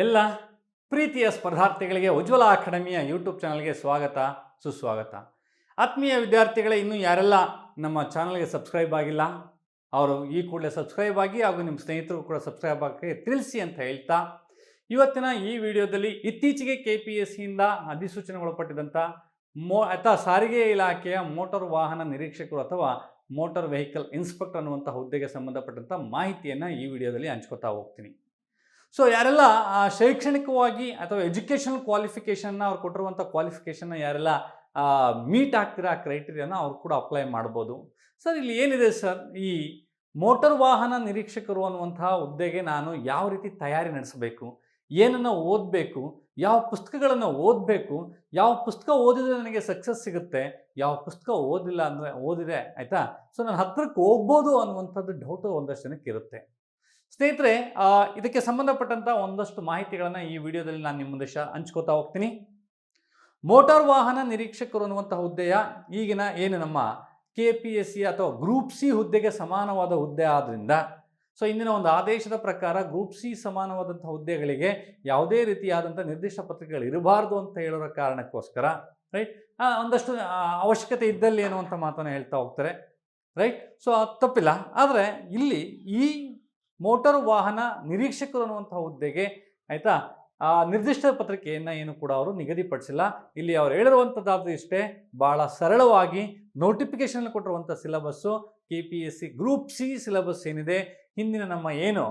ಎಲ್ಲ ಪ್ರೀತಿಯ ಸ್ಪರ್ಧಾರ್ಥಿಗಳಿಗೆ ಉಜ್ವಲ ಅಕಾಡೆಮಿಯ ಯೂಟ್ಯೂಬ್ ಚಾನಲ್ಗೆ ಸ್ವಾಗತ ಸುಸ್ವಾಗತ. ಆತ್ಮೀಯ ವಿದ್ಯಾರ್ಥಿಗಳೇ, ಇನ್ನೂ ಯಾರೆಲ್ಲ ನಮ್ಮ ಚಾನಲ್ಗೆ ಸಬ್ಸ್ಕ್ರೈಬ್ ಆಗಿಲ್ಲ ಅವರು ಈ ಕೂಡಲೇ ಸಬ್ಸ್ಕ್ರೈಬ್ ಆಗಿ ಹಾಗೂ ನಿಮ್ಮ ಸ್ನೇಹಿತರು ಕೂಡ ಸಬ್ಸ್ಕ್ರೈಬ್ ಆಗಿ ತಿಳಿಸಿ ಅಂತ ಹೇಳ್ತಾ, ಇವತ್ತಿನ ಈ ವಿಡಿಯೋದಲ್ಲಿ ಇತ್ತೀಚೆಗೆ KPSCಯಿಂದ ಅಧಿಸೂಚನೆಗೊಳಪಟ್ಟಿದ್ದಂಥ ಸಾರಿಗೆ ಇಲಾಖೆಯ ಮೋಟಾರ್ ವಾಹನ ನಿರೀಕ್ಷಕರು ಅಥವಾ ಮೋಟಾರ್ ವೆಹಿಕಲ್ ಇನ್ಸ್ಪೆಕ್ಟರ್ ಅನ್ನುವಂಥ ಹುದ್ದೆಗೆ ಸಂಬಂಧಪಟ್ಟಂಥ ಮಾಹಿತಿಯನ್ನು ಈ ವಿಡಿಯೋದಲ್ಲಿ ಹಂಚ್ಕೋತಾ ಹೋಗ್ತೀನಿ. ಸೊ ಯಾರೆಲ್ಲ ಶೈಕ್ಷಣಿಕವಾಗಿ ಅಥವಾ ಎಜುಕೇಷನಲ್ ಕ್ವಾಲಿಫಿಕೇಷನ್ನ ಅವ್ರು ಕೊಟ್ಟಿರುವಂಥ ಕ್ವಾಲಿಫಿಕೇಷನ್ನ ಯಾರೆಲ್ಲ ಮೀಟ್ ಆಗ್ತಿರೋ ಆ ಕ್ರೈಟೀರಿಯಾನ ಅವ್ರು ಕೂಡ ಅಪ್ಲೈ ಮಾಡ್ಬೋದು. ಸರ್, ಇಲ್ಲಿ ಏನಿದೆ ಸರ್, ಈ ಮೋಟಾರ್ ವಾಹನ ನಿರೀಕ್ಷಕರು ಅನ್ನುವಂತಹ ಹುದ್ದೆಗೆ ನಾನು ಯಾವ ರೀತಿ ತಯಾರಿ ನಡೆಸಬೇಕು, ಏನನ್ನು ಓದಬೇಕು, ಯಾವ ಪುಸ್ತಕಗಳನ್ನು ಓದಬೇಕು, ಯಾವ ಪುಸ್ತಕ ಓದಿದರೆ ನನಗೆ ಸಕ್ಸಸ್ ಸಿಗುತ್ತೆ, ಯಾವ ಪುಸ್ತಕ ಓದಿಲ್ಲ ಅಂದರೆ ಓದಿದೆ ಆಯಿತಾ, ಸೊ ನಾನು ಹತ್ತಿರಕ್ಕೆ ಹೋಗ್ಬೋದು ಅನ್ನುವಂಥದ್ದು ಡೌಟು ಒಂದಷ್ಟು ಜನಕ್ಕೆ ಇರುತ್ತೆ. ಸ್ನೇಹಿತರೆ, ಇದಕ್ಕೆ ಸಂಬಂಧಪಟ್ಟಂಥ ಒಂದಷ್ಟು ಮಾಹಿತಿಗಳನ್ನು ಈ ವಿಡಿಯೋದಲ್ಲಿ ನಾನು ನಿಮ್ಮ ಮುಂದೆ ಹಂಚ್ಕೋತಾ ಹೋಗ್ತೀನಿ. ಮೋಟಾರ್ ವಾಹನ ನಿರೀಕ್ಷಕರು ಅನ್ನುವಂಥ ಹುದ್ದೆಯ ಈಗಿನ ಏನು ನಮ್ಮ KPSC ಅಥವಾ ಗ್ರೂಪ್ ಸಿ ಹುದ್ದೆಗೆ ಸಮಾನವಾದ ಹುದ್ದೆ ಆದ್ದರಿಂದ, ಸೊ ಇಂದಿನ ಒಂದು ಆದೇಶದ ಪ್ರಕಾರ ಗ್ರೂಪ್ ಸಿ ಸಮಾನವಾದಂಥ ಹುದ್ದೆಗಳಿಗೆ ಯಾವುದೇ ರೀತಿಯಾದಂಥ ನಿರ್ದಿಷ್ಟ ಪತ್ರಿಕೆಗಳು ಇರಬಾರ್ದು ಅಂತ ಹೇಳೋರ ಕಾರಣಕ್ಕೋಸ್ಕರ ರೈಟ್ ಒಂದಷ್ಟು ಅವಶ್ಯಕತೆ ಇದ್ದಲ್ಲಿ ಅನ್ನುವಂಥ ಮಾತನ್ನು ಹೇಳ್ತಾ ಹೋಗ್ತಾರೆ. ರೈಟ್, ಸೊ ಅದು ತಪ್ಪಿಲ್ಲ. ಆದರೆ ಇಲ್ಲಿ ಈ ಮೋಟಾರ್ ವಾಹನ ನಿರೀಕ್ಷಕರು ಅನ್ನುವಂಥ ಹುದ್ದೆಗೆ ಆಯಿತಾ ನಿರ್ದಿಷ್ಟ ಪತ್ರಿಕೆಯನ್ನು ಏನು ಕೂಡ ಅವರು ನಿಗದಿಪಡಿಸಿಲ್ಲ. ಇಲ್ಲಿ ಅವರು ಹೇಳಿರುವಂಥದ್ದಾದರೂ ಇಷ್ಟೇ, ಭಾಳ ಸರಳವಾಗಿ ನೋಟಿಫಿಕೇಶನ್ ಕೊಟ್ಟಿರುವಂಥ syllabus KPSC group C syllabus ಏನಿದೆ, ಹಿಂದಿನ ನಮ್ಮ ಏನು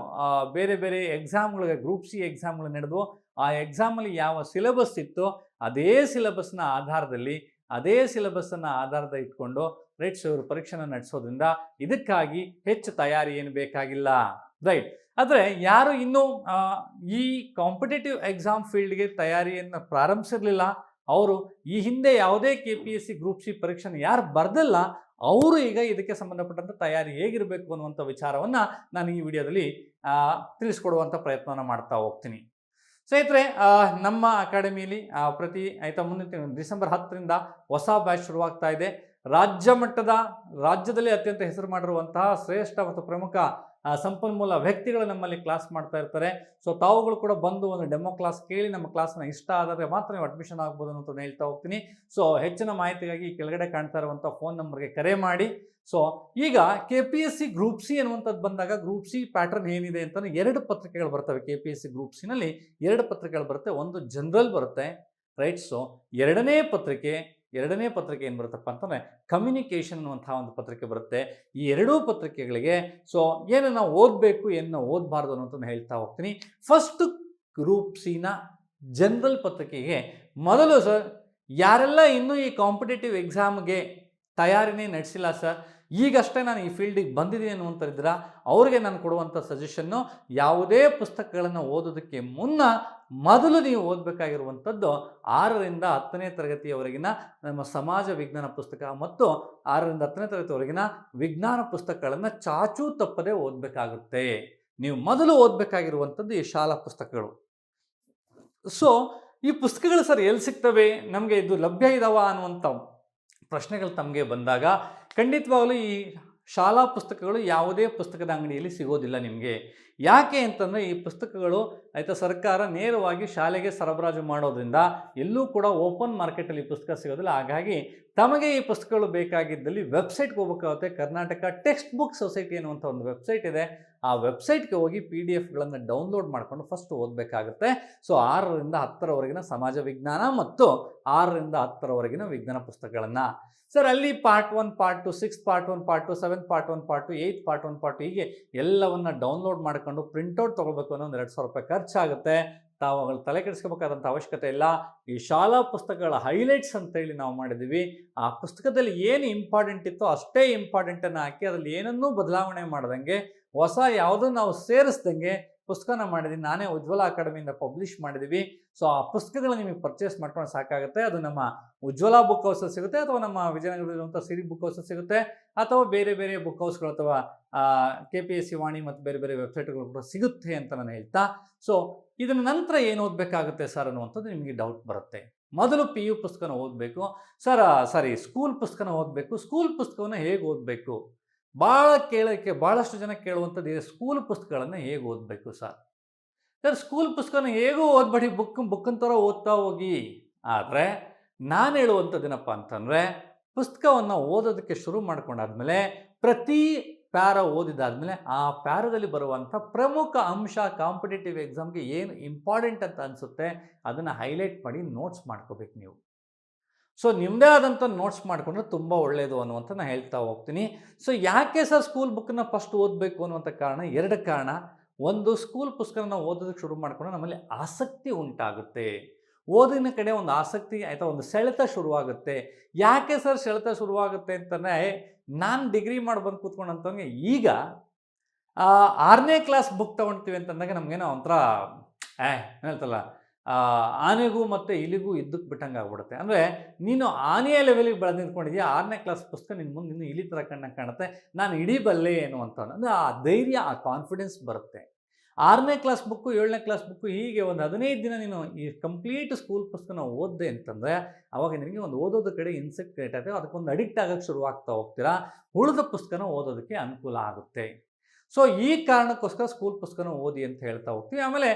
ಬೇರೆ ಬೇರೆ ಎಕ್ಸಾಮ್ಗಳಿಗೆ ಗ್ರೂಪ್ ಸಿ ಎಕ್ಸಾಮ್ಗಳು ನಡೆದು ಆ ಎಕ್ಸಾಮಲ್ಲಿ ಯಾವ ಸಿಲೆಬಸ್ ಇತ್ತು ಅದೇ ಸಿಲೆಬಸ್ನ ಆಧಾರದಲ್ಲಿ ಅದೇ ಸಿಲೆಬಸ್ಸನ್ನು ಆಧಾರದ ಇಟ್ಕೊಂಡು ರೈಟ್ ಇವರು ಪರೀಕ್ಷೆನ ನಡೆಸೋದ್ರಿಂದ ಇದಕ್ಕಾಗಿ ಹೆಚ್ಚು ತಯಾರಿ ಏನು ಬೇಕಾಗಿಲ್ಲ. ರೈಟ್, ಆದರೆ ಯಾರು ಇನ್ನೂ ಈ ಕಾಂಪಿಟೇಟಿವ್ ಎಕ್ಸಾಮ್ ಫೀಲ್ಡ್ಗೆ ತಯಾರಿಯನ್ನು ಪ್ರಾರಂಭಿಸಿರಲಿಲ್ಲ, ಅವರು ಈ ಹಿಂದೆ ಯಾವುದೇ KPSC ಗ್ರೂಪ್ ಸಿ ಪರೀಕ್ಷೆನ ಯಾರು ಬರೆದಿಲ್ಲ ಅವರು ಈಗ ಇದಕ್ಕೆ ಸಂಬಂಧಪಟ್ಟಂಥ ತಯಾರಿ ಹೇಗಿರಬೇಕು ಅನ್ನುವಂಥ ವಿಚಾರವನ್ನು ನಾನು ಈ ವಿಡಿಯೋದಲ್ಲಿ ತಿಳಿಸ್ಕೊಡುವಂಥ ಪ್ರಯತ್ನವನ್ನು ಮಾಡ್ತಾ ಹೋಗ್ತೀನಿ. ಸ್ನೇಹಿತರೆ, ನಮ್ಮ ಅಕಾಡೆಮಿಯಲ್ಲಿ ಪ್ರತಿ ಮುಂದಿನ ಡಿಸೆಂಬರ್ 10ರಿಂದ ಹೊಸ ಬ್ಯಾಚ್ ಶುರುವಾಗ್ತಾ ಇದೆ. ರಾಜ್ಯದಲ್ಲಿ ಅತ್ಯಂತ ಹೆಸರು ಮಾಡಿರುವಂತಹ ಶ್ರೇಷ್ಠ ಮತ್ತು ಪ್ರಮುಖ ಸಂಪನ್ಮೂಲ ವ್ಯಕ್ತಿಗಳು ನಮ್ಮಲ್ಲಿ ಕ್ಲಾಸ್ ಮಾಡ್ತಾ ಇರ್ತಾರೆ. ಸೊ ತಾವುಗಳು ಕೂಡ ಬಂದು ಒಂದು ಡೆಮೋ ಕ್ಲಾಸ್ ಕೇಳಿ ನಮ್ಮ ಕ್ಲಾಸ್ನ ಇಷ್ಟ ಆದರೆ ಮಾತ್ರ ನೀವು ಅಡ್ಮಿಷನ್ ಆಗ್ಬೋದು ಅಂತ ಹೇಳ್ತಾ ಹೋಗ್ತೀನಿ. ಸೊ ಹೆಚ್ಚಿನ ಮಾಹಿತಿಗಾಗಿ ಕೆಳಗಡೆ ಕಾಣ್ತಾ ಇರುವಂಥ ಫೋನ್ ನಂಬರ್ಗೆ ಕರೆ ಮಾಡಿ. ಸೊ ಈಗ KPSC ಗ್ರೂಪ್ ಸಿ ಅನ್ನುವಂಥದ್ದು ಬಂದಾಗ ಗ್ರೂಪ್ ಸಿ ಪ್ಯಾಟರ್ನ್ ಏನಿದೆ ಅಂತಂದರೆ 2 ಪತ್ರಿಕೆಗಳು ಬರ್ತವೆ. KPSC ಗ್ರೂಪ್ ಸಿನಲ್ಲಿ 2 ಪತ್ರಿಕೆಗಳು ಬರುತ್ತೆ. ಒಂದು ಜನರಲ್ ಬರುತ್ತೆ, ರೈಟ್. ಸೊ ಎರಡನೇ ಪತ್ರಿಕೆ ಏನು ಬರುತ್ತಪ್ಪ ಅಂತಂದರೆ ಕಮ್ಯುನಿಕೇಷನ್ ಅನ್ನುವಂಥ ಒಂದು ಪತ್ರಿಕೆ ಬರುತ್ತೆ. ಈ 2 ಪತ್ರಿಕೆಗಳಿಗೆ ಸೊ ಏನನ್ನು ಓದಬೇಕು ಏನನ್ನ ಓದಬಾರ್ದು ಅನ್ನೋದನ್ನು ಹೇಳ್ತಾ ಹೋಗ್ತೀನಿ. ಫಸ್ಟ್ ಗ್ರೂಪ್ ಸಿನ ಜನರಲ್ ಪತ್ರಿಕೆಗೆ ಮೊದಲು ಸರ್, ಯಾರೆಲ್ಲ ಇನ್ನೂ ಈ ಕಾಂಪಿಟೇಟಿವ್ ಎಕ್ಸಾಮ್ಗೆ ತಯಾರಿನೇ ನಡೆಸಿಲ್ಲ ಸರ್, ಈಗಷ್ಟೇ ನಾನು ಈ ಫೀಲ್ಡಿಗೆ ಬಂದಿದ್ದೀನಿ ಅನ್ನುವಂಥದ್ದಿರ ಅವ್ರಿಗೆ ನಾನು ಕೊಡುವಂಥ ಸಜೆಷನ್ನು, ಯಾವುದೇ ಪುಸ್ತಕಗಳನ್ನು ಓದೋದಕ್ಕೆ ಮುನ್ನ ಮೊದಲು ನೀವು ಓದಬೇಕಾಗಿರುವಂಥದ್ದು 6ರಿಂದ 10ನೇ ತರಗತಿಯವರೆಗಿನ ನಮ್ಮ ಸಮಾಜ ವಿಜ್ಞಾನ ಪುಸ್ತಕ ಮತ್ತು 6ರಿಂದ 10ನೇ ತರಗತಿವರೆಗಿನ ವಿಜ್ಞಾನ ಪುಸ್ತಕಗಳನ್ನು ಚಾಚೂ ತಪ್ಪದೆ ಓದಬೇಕಾಗುತ್ತೆ. ನೀವು ಮೊದಲು ಓದಬೇಕಾಗಿರುವಂಥದ್ದು ಈ ಶಾಲಾ ಪುಸ್ತಕಗಳು. ಸೊ ಈ ಪುಸ್ತಕಗಳು ಸರ್ ಎಲ್ಲಿ ಸಿಗ್ತವೆ, ನಮಗೆ ಇದು ಲಭ್ಯ ಇದಾವ ಅನ್ನುವಂಥ ಪ್ರಶ್ನೆಗಳು ತಮಗೆ ಬಂದಾಗ, ಖಂಡಿತವಾಗಲೂ ಈ ಶಾಲಾ ಪುಸ್ತಕಗಳು ಯಾವುದೇ ಪುಸ್ತಕದ ಅಂಗಡಿಯಲ್ಲಿ ಸಿಗೋದಿಲ್ಲ ನಿಮಗೆ. ಯಾಕೆ ಅಂತಂದರೆ ಈ ಪುಸ್ತಕಗಳು ಸರ್ಕಾರ ನೇರವಾಗಿ ಶಾಲೆಗೆ ಸರಬರಾಜು ಮಾಡೋದ್ರಿಂದ ಎಲ್ಲೂ ಕೂಡ ಓಪನ್ ಮಾರ್ಕೆಟಲ್ಲಿ ಈ ಪುಸ್ತಕ ಸಿಗೋದಿಲ್ಲ. ಹಾಗಾಗಿ ತಮಗೆ ಈ ಪುಸ್ತಕಗಳು ಬೇಕಾಗಿದ್ದಲ್ಲಿ ವೆಬ್ಸೈಟ್ಗೆ ಹೋಗಬೇಕಾಗುತ್ತೆ. ಕರ್ನಾಟಕ ಟೆಕ್ಸ್ಟ್ ಬುಕ್ ಸೊಸೈಟಿ ಅನ್ನುವಂಥ ಒಂದು ವೆಬ್ಸೈಟ್ ಇದೆ. ಆ ವೆಬ್ಸೈಟ್ಗೆ ಹೋಗಿ PDFಗಳನ್ನು ಡೌನ್ಲೋಡ್ ಮಾಡಿಕೊಂಡು ಫಸ್ಟ್ ಓದಬೇಕಾಗುತ್ತೆ. ಸೊ 6ರಿಂದ 10ರವರೆಗಿನ ಸಮಾಜ ವಿಜ್ಞಾನ ಮತ್ತು 6ರಿಂದ 10ರವರೆಗಿನ ವಿಜ್ಞಾನ ಪುಸ್ತಕಗಳನ್ನು ಸರ್ ಅಲ್ಲಿ part 1, part 2, 6 part 1, part 2, 7 part 1, part 2, 8 part 1, part 2 ಹೀಗೆ ಎಲ್ಲವನ್ನು ಡೌನ್ಲೋಡ್ ಮಾಡಿಕೊಂಡು ಪ್ರಿಂಟೌಟ್ ತೊಗೊಳ್ಬೇಕು ಅನ್ನೋ ಒಂದು 2,000 ರೂಪಾಯಿ ಖರ್ಚಾಗುತ್ತೆ. ತಾವು ಅವುಗಳು ತಲೆ ಕೆಡಿಸ್ಕೋಬೇಕಾದಂಥ ಅವಶ್ಯಕತೆ ಇಲ್ಲ. ಈ ಶಾಲಾ ಪುಸ್ತಕಗಳ ಹೈಲೈಟ್ಸ್ ಅಂತೇಳಿ ನಾವು ಮಾಡಿದ್ದೀವಿ. ಆ ಪುಸ್ತಕದಲ್ಲಿ ಏನು ಇಂಪಾರ್ಟೆಂಟ್ ಇತ್ತೋ ಅಷ್ಟೇ ಇಂಪಾರ್ಟೆಂಟನ್ನು ಹಾಕಿ ಅದರಲ್ಲಿ ಏನನ್ನೂ ಬದಲಾವಣೆ ಮಾಡ್ದಂಗೆ, ಹೊಸ ಯಾವುದೂ ನಾವು ಸೇರಿಸ್ದಂಗೆ ಪುಸ್ತಕನ ಮಾಡಿದ್ದೀನಿ. ನಾನೇ ಉಜ್ವಲ ಅಕಾಡೆಮಿಯಿಂದ ಪಬ್ಲಿಷ್ ಮಾಡಿದ್ದೀವಿ. ಸೊ ಆ ಪುಸ್ತಕಗಳನ್ನ ನಿಮಗೆ ಪರ್ಚೇಸ್ ಮಾಡ್ಕೊಂಡು ಸಾಕಾಗುತ್ತೆ. ಅದು ನಮ್ಮ ಉಜ್ವಲ ಬುಕ್ ಹೌಸಲ್ಲಿ ಸಿಗುತ್ತೆ, ಅಥವಾ ನಮ್ಮ ವಿಜಯನಗರದಲ್ಲಿರುವಂಥ ಸಿರಿ ಬುಕ್ ಹೌಸಲ್ಲಿ ಸಿಗುತ್ತೆ, ಅಥವಾ ಬೇರೆ ಬೇರೆ ಬುಕ್ ಹೌಸ್ಗಳು ಅಥವಾ KPSC ವಾಣಿ ಮತ್ತು ಬೇರೆ ಬೇರೆ ವೆಬ್ಸೈಟ್ಗಳು ಕೂಡ ಸಿಗುತ್ತೆ ಅಂತ ನಾನು ಹೇಳ್ತಾ, ಸೊ ಇದರ ನಂತರ ಏನು ಓದಬೇಕಾಗುತ್ತೆ ಸರ್ ಅನ್ನುವಂಥದ್ದು ನಿಮಗೆ ಡೌಟ್ ಬರುತ್ತೆ. ಮೊದಲು PU ಪುಸ್ತಕನ ಓದಬೇಕು ಸರ್, ಸ್ಕೂಲ್ ಪುಸ್ತಕನ ಓದಬೇಕು. ಸ್ಕೂಲ್ ಪುಸ್ತಕವನ್ನು ಹೇಗೆ ಓದಬೇಕು, ಭಾಳಷ್ಟು ಜನ ಕೇಳುವಂಥದ್ದು ಇದೆ, ಸ್ಕೂಲ್ ಪುಸ್ತಕಗಳನ್ನು ಹೇಗೆ ಓದಬೇಕು ಸರ್? ಸರ್ ಸ್ಕೂಲ್ ಪುಸ್ತಕನ ಹೇಗೂ ಓದ್ಬೇಡಿ, ಬುಕ್ಕನ್ ಥರ ಓದ್ತಾ ಹೋಗಿ. ಆದರೆ ನಾನು ಹೇಳುವಂಥದ್ದೇನಪ್ಪ ಅಂತಂದರೆ, ಪುಸ್ತಕವನ್ನು ಓದೋದಕ್ಕೆ ಶುರು ಮಾಡ್ಕೊಂಡಾದ್ಮೇಲೆ ಪ್ರತಿ ಪ್ಯಾರ ಓದಿದಾದ್ಮೇಲೆ ಆ ಪ್ಯಾರದಲ್ಲಿ ಬರುವಂಥ ಪ್ರಮುಖ ಅಂಶ ಕಾಂಪಿಟೇಟಿವ್ ಎಕ್ಸಾಮ್ಗೆ ಏನು ಇಂಪಾರ್ಟೆಂಟ್ ಅಂತ ಅನಿಸುತ್ತೆ ಅದನ್ನು ಹೈಲೈಟ್ ಮಾಡಿ ನೋಟ್ಸ್ ಮಾಡ್ಕೋಬೇಕು ನೀವು. ಸೊ ನಿಮ್ಮದೇ ಆದಂಥ ನೋಟ್ಸ್ ಮಾಡಿಕೊಂಡ್ರೆ ತುಂಬ ಒಳ್ಳೆಯದು ಅನ್ನುವಂಥ ನಾನು ಹೇಳ್ತಾ ಹೋಗ್ತೀನಿ. ಸೊ ಯಾಕೆ ಸರ್ ಸ್ಕೂಲ್ ಬುಕ್ಕನ್ನು ಫಸ್ಟ್ ಓದಬೇಕು ಅನ್ನುವಂಥ ಕಾರಣ 2 ಕಾರಣ. ಒಂದು, ಸ್ಕೂಲ್ ಪುಸ್ತಕನ ಓದೋದಕ್ಕೆ ಶುರು ಮಾಡಿಕೊಂಡ್ರೆ ನಮ್ಮಲ್ಲಿ ಆಸಕ್ತಿ ಉಂಟಾಗುತ್ತೆ, ಓದಿನ ಕಡೆ ಒಂದು ಆಸಕ್ತಿ ಆಯಿತಾ, ಒಂದು ಸೆಳೆತ ಶುರುವಾಗುತ್ತೆ. ಯಾಕೆ ಸರ್ ಸೆಳೆತ ಶುರುವಾಗುತ್ತೆ ಅಂತಂದರೆ, ನಾನು ಡಿಗ್ರಿ ಮಾಡಿ ಬಂದು ಕೂತ್ಕೊಂಡಂತಂಗೆ ಈಗ 6ನೇ ಕ್ಲಾಸ್ ಬುಕ್ ತೊಗೊಳ್ತೀವಿ ಅಂತಂದಾಗ ನಮಗೇನೋ ಒಂಥರ ಹೇಳ್ತಲ್ಲ, ಆನೆಗೂ ಮತ್ತು ಇಲಿಗೂ ಇದ್ದಕ್ಕೆ ಬಿಟ್ಟಂಗೆ ಆಗ್ಬಿಡುತ್ತೆ. ಅಂದರೆ ನೀನು ಆನೆಯ ಲೆವೆಲಿಗೆ ಬೆಳೆದು ನಿಂತ್ಕೊಂಡಿದ್ಯಾ, 6ನೇ ಕ್ಲಾಸ್ ಪುಸ್ತಕ ನಿನ್ನ ಮುಂದೆ ಇನ್ನೂ ಇಲಿ ಥರ ಕಣ್ಣಂಗೆ ಕಾಣುತ್ತೆ, ನಾನು ಹಿಡಿಬಲ್ಲೆ ಏನು ಅಂತ ಅಂದರೆ ಆ ಧೈರ್ಯ, ಆ ಕಾನ್ಫಿಡೆನ್ಸ್ ಬರುತ್ತೆ. 6ನೇ ಕ್ಲಾಸ್ ಬುಕ್ಕು, 7ನೇ ಕ್ಲಾಸ್ ಬುಕ್ಕು, ಹೀಗೆ ಒಂದು 15 ದಿನ ನೀನು ಈ ಕಂಪ್ಲೀಟ್ ಸ್ಕೂಲ್ ಪುಸ್ತಕನ ಓದಿದೆ ಅಂತಂದರೆ ಅವಾಗ ನಿನಗೆ ಒಂದು ಓದೋದ್ರ ಕಡೆ ಇನ್ಸೆಕ್ಟ್ ಕ್ರಿಯೇಟ್ ಆಗುತ್ತೆ, ಅದಕ್ಕೊಂದು ಅಡಿಕ್ಟ್ ಆಗೋಕ್ಕೆ ಶುರುವಾಗ್ತಾ ಹೋಗ್ತೀರಾ, ಉಳಿದ ಪುಸ್ತಕನ ಓದೋದಕ್ಕೆ ಅನುಕೂಲ ಆಗುತ್ತೆ. ಸೊ ಈ ಕಾರಣಕ್ಕೋಸ್ಕರ ಸ್ಕೂಲ್ ಪುಸ್ತಕನ ಓದಿ ಅಂತ ಹೇಳ್ತಾ ಹೋಗ್ತೀವಿ. ಆಮೇಲೆ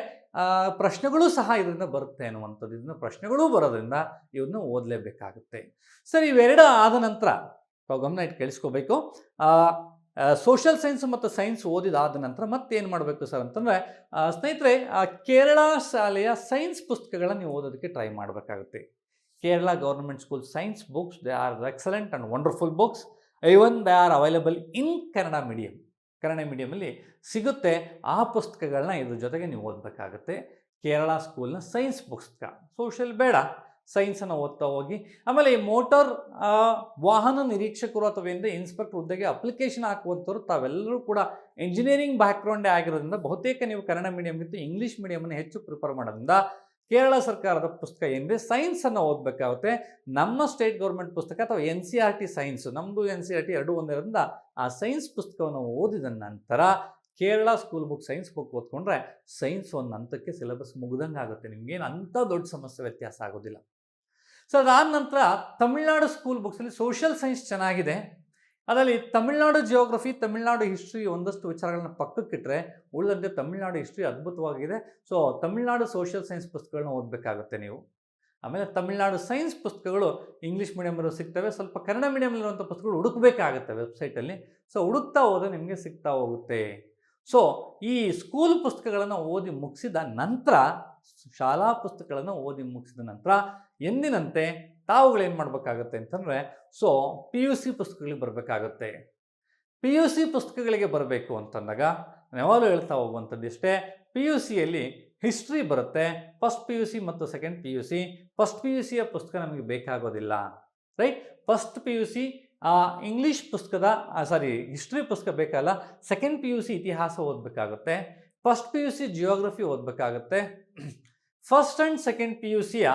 ಪ್ರಶ್ನೆಗಳು ಸಹ ಇದರಿಂದ ಬರುತ್ತೆ ಅನ್ನುವಂಥದ್ದು, ಇದನ್ನ ಪ್ರಶ್ನೆಗಳು ಬರೋದ್ರಿಂದ ಇವನ್ನ ಓದಲೇಬೇಕಾಗುತ್ತೆ. ಸರ್ ಇವೆರಡು ಆದ ನಂತರ ತಾವು ಗಮನ ಇಟ್ಟು ಕೇಳಿಸ್ಕೋಬೇಕು. ಸೋಷಿಯಲ್ ಸೈನ್ಸ್ ಮತ್ತು ಸೈನ್ಸ್ ಓದಿದಾದ ನಂತರ ಮತ್ತೇನು ಮಾಡಬೇಕು ಸರ್ ಅಂತಂದರೆ, ಸ್ನೇಹಿತರೆ ಕೇರಳ ಶಾಲೆಯ ಸೈನ್ಸ್ ಪುಸ್ತಕಗಳನ್ನು ನೀವು ಓದೋದಕ್ಕೆ ಟ್ರೈ ಮಾಡಬೇಕಾಗುತ್ತೆ. Kerala government school science books, they are excellent and wonderful books. Even they are available in Kannada medium. Kannada ಮೀಡಿಯಮಲ್ಲಿ ಸಿಗುತ್ತೆ. ಆ ಪುಸ್ತಕಗಳನ್ನ ಇದ್ರ ಜೊತೆಗೆ ನೀವು ಓದಬೇಕಾಗುತ್ತೆ. ಕೇರಳ ಸ್ಕೂಲ್ನ ಸೈನ್ಸ್ ಪುಸ್ತಕ, ಸೋಷಿಯಲ್ ಬೇಡ, ಸೈನ್ಸನ್ನು ಓದ್ತಾ ಹೋಗಿ. ಆಮೇಲೆ ಈ ಮೋಟಾರ್ ವಾಹನ ನಿರೀಕ್ಷಕರು ಅಥವಾ ಇನ್ಸ್ಪೆಕ್ಟರ್ ಹುದ್ದೆಗೆ ಅಪ್ಲಿಕೇಶನ್ ಹಾಕುವಂಥವ್ರು ತಾವೆಲ್ಲರೂ ಕೂಡ ಇಂಜಿನಿಯರಿಂಗ್ ಬ್ಯಾಕ್ಗ್ರೌಂಡೇ ಆಗಿರೋದ್ರಿಂದ ಬಹುತೇಕ ನೀವು ಕನ್ನಡ ಮೀಡಿಯಮ್ಗಿಂತ ಇಂಗ್ಲೀಷ್ ಮೀಡಿಯಮನ್ನು ಹೆಚ್ಚು ಪ್ರಿಫರ್ ಮಾಡೋದ್ರಿಂದ ಕೇರಳ ಸರ್ಕಾರದ ಪುಸ್ತಕ ಏನಿದೆ ಸೈನ್ಸನ್ನು ಓದಬೇಕಾಗುತ್ತೆ. ನಮ್ಮ ಸ್ಟೇಟ್ ಗೌರ್ಮೆಂಟ್ ಪುಸ್ತಕ ಅಥವಾ NCERT ಸೈನ್ಸ್, ನಮ್ಮದು NCERT ಎರಡೂ ಒಂದಿರೋದ್ರಿಂದ ಆ ಸೈನ್ಸ್ ಪುಸ್ತಕವನ್ನು ಓದಿದ ನಂತರ Kerala school book science book ಓದ್ಕೊಂಡ್ರೆ ಸೈನ್ಸ್ ಒಂದು ಹಂತಕ್ಕೆ ಸಿಲೆಬಸ್ ಮುಗ್ದಂಗೆ ಆಗುತ್ತೆ, ನಿಮಗೇನು ಅಂಥ ದೊಡ್ಡ ಸಮಸ್ಯೆ ವ್ಯತ್ಯಾಸ ಆಗೋದಿಲ್ಲ. ಸೊ ಅದಾದ ನಂತರ ತಮಿಳ್ನಾಡು ಸ್ಕೂಲ್ ಬುಕ್ಸಲ್ಲಿ ಸೋಷಿಯಲ್ ಸೈನ್ಸ್ ಚೆನ್ನಾಗಿದೆ. ಅದರಲ್ಲಿ ತಮಿಳ್ನಾಡು ಜಿಯೋಗ್ರಫಿ, ತಮಿಳ್ನಾಡು ಹಿಸ್ಟ್ರಿ ಒಂದಷ್ಟು ವಿಚಾರಗಳನ್ನ ಪಕ್ಕಕ್ಕಿಟ್ಟರೆ ಉಳಿದಂತೆ ತಮಿಳ್ನಾಡು ಹಿಸ್ಟ್ರಿ ಅದ್ಭುತವಾಗಿದೆ. ಸೊ ತಮಿಳ್ನಾಡು ಸೋಷಿಯಲ್ ಸೈನ್ಸ್ ಪುಸ್ತಕಗಳನ್ನ ಓದಬೇಕಾಗುತ್ತೆ ನೀವು. ಆಮೇಲೆ ತಮಿಳ್ನಾಡು ಸೈನ್ಸ್ ಪುಸ್ತಕಗಳು ಇಂಗ್ಲೀಷ್ ಮೀಡಿಯಮಲ್ಲೂ ಸಿಗ್ತವೆ, ಸ್ವಲ್ಪ ಕನ್ನಡ ಮೀಡಿಯಮಲ್ಲಿರುವಂಥ ಪುಸ್ತಕಗಳು ಹುಡುಕಬೇಕಾಗುತ್ತೆ ವೆಬ್ಸೈಟಲ್ಲಿ. ಸೊ ಹುಡುಕ್ತಾ ಹೋದರೆ ನಿಮಗೆ ಸಿಗ್ತಾ ಹೋಗುತ್ತೆ. ಸೊ ಈ ಸ್ಕೂಲ್ ಪುಸ್ತಕಗಳನ್ನು ಓದಿ ಮುಗಿಸಿದ ನಂತರ, ಶಾಲಾ ಪುಸ್ತಕಗಳನ್ನು ಓದಿ ಮುಗಿಸಿದ ನಂತರ ಎಂದಿನಂತೆ ತಾವುಗಳೇನು ಮಾಡಬೇಕಾಗತ್ತೆ ಅಂತಂದರೆ, ಸೊ PUC ಪುಸ್ತಕಗಳಿಗೆ ಬರಬೇಕಾಗುತ್ತೆ. PUC ಪುಸ್ತಕಗಳಿಗೆ ಬರಬೇಕು ಅಂತಂದಾಗ ನಾನು ಯಾವಾಗಲೂ ಹೇಳ್ತಾ ಹೋಗುವಂಥದ್ದು ಇಷ್ಟೇ, PUCಯಲ್ಲಿ ಹಿಸ್ಟ್ರಿ ಬರುತ್ತೆ, ಫಸ್ಟ್ PUC ಮತ್ತು ಸೆಕೆಂಡ್ PUC. ಫಸ್ಟ್ PUCಯ ಪುಸ್ತಕ ನಮಗೆ ಬೇಕಾಗೋದಿಲ್ಲ, ರೈಟ್. ಫಸ್ಟ್ PUC ಇಂಗ್ಲೀಷ್ ಪುಸ್ತಕದ ಹಿಸ್ಟ್ರಿ ಪುಸ್ತಕ ಬೇಕಲ್ಲ. ಸೆಕೆಂಡ್ PUC ಇತಿಹಾಸ ಓದಬೇಕಾಗುತ್ತೆ, ಫಸ್ಟ್ PUC ಜಿಯೋಗ್ರಫಿ ಓದಬೇಕಾಗುತ್ತೆ. ಫಸ್ಟ್ ಆ್ಯಂಡ್ ಸೆಕೆಂಡ್ PUCಯ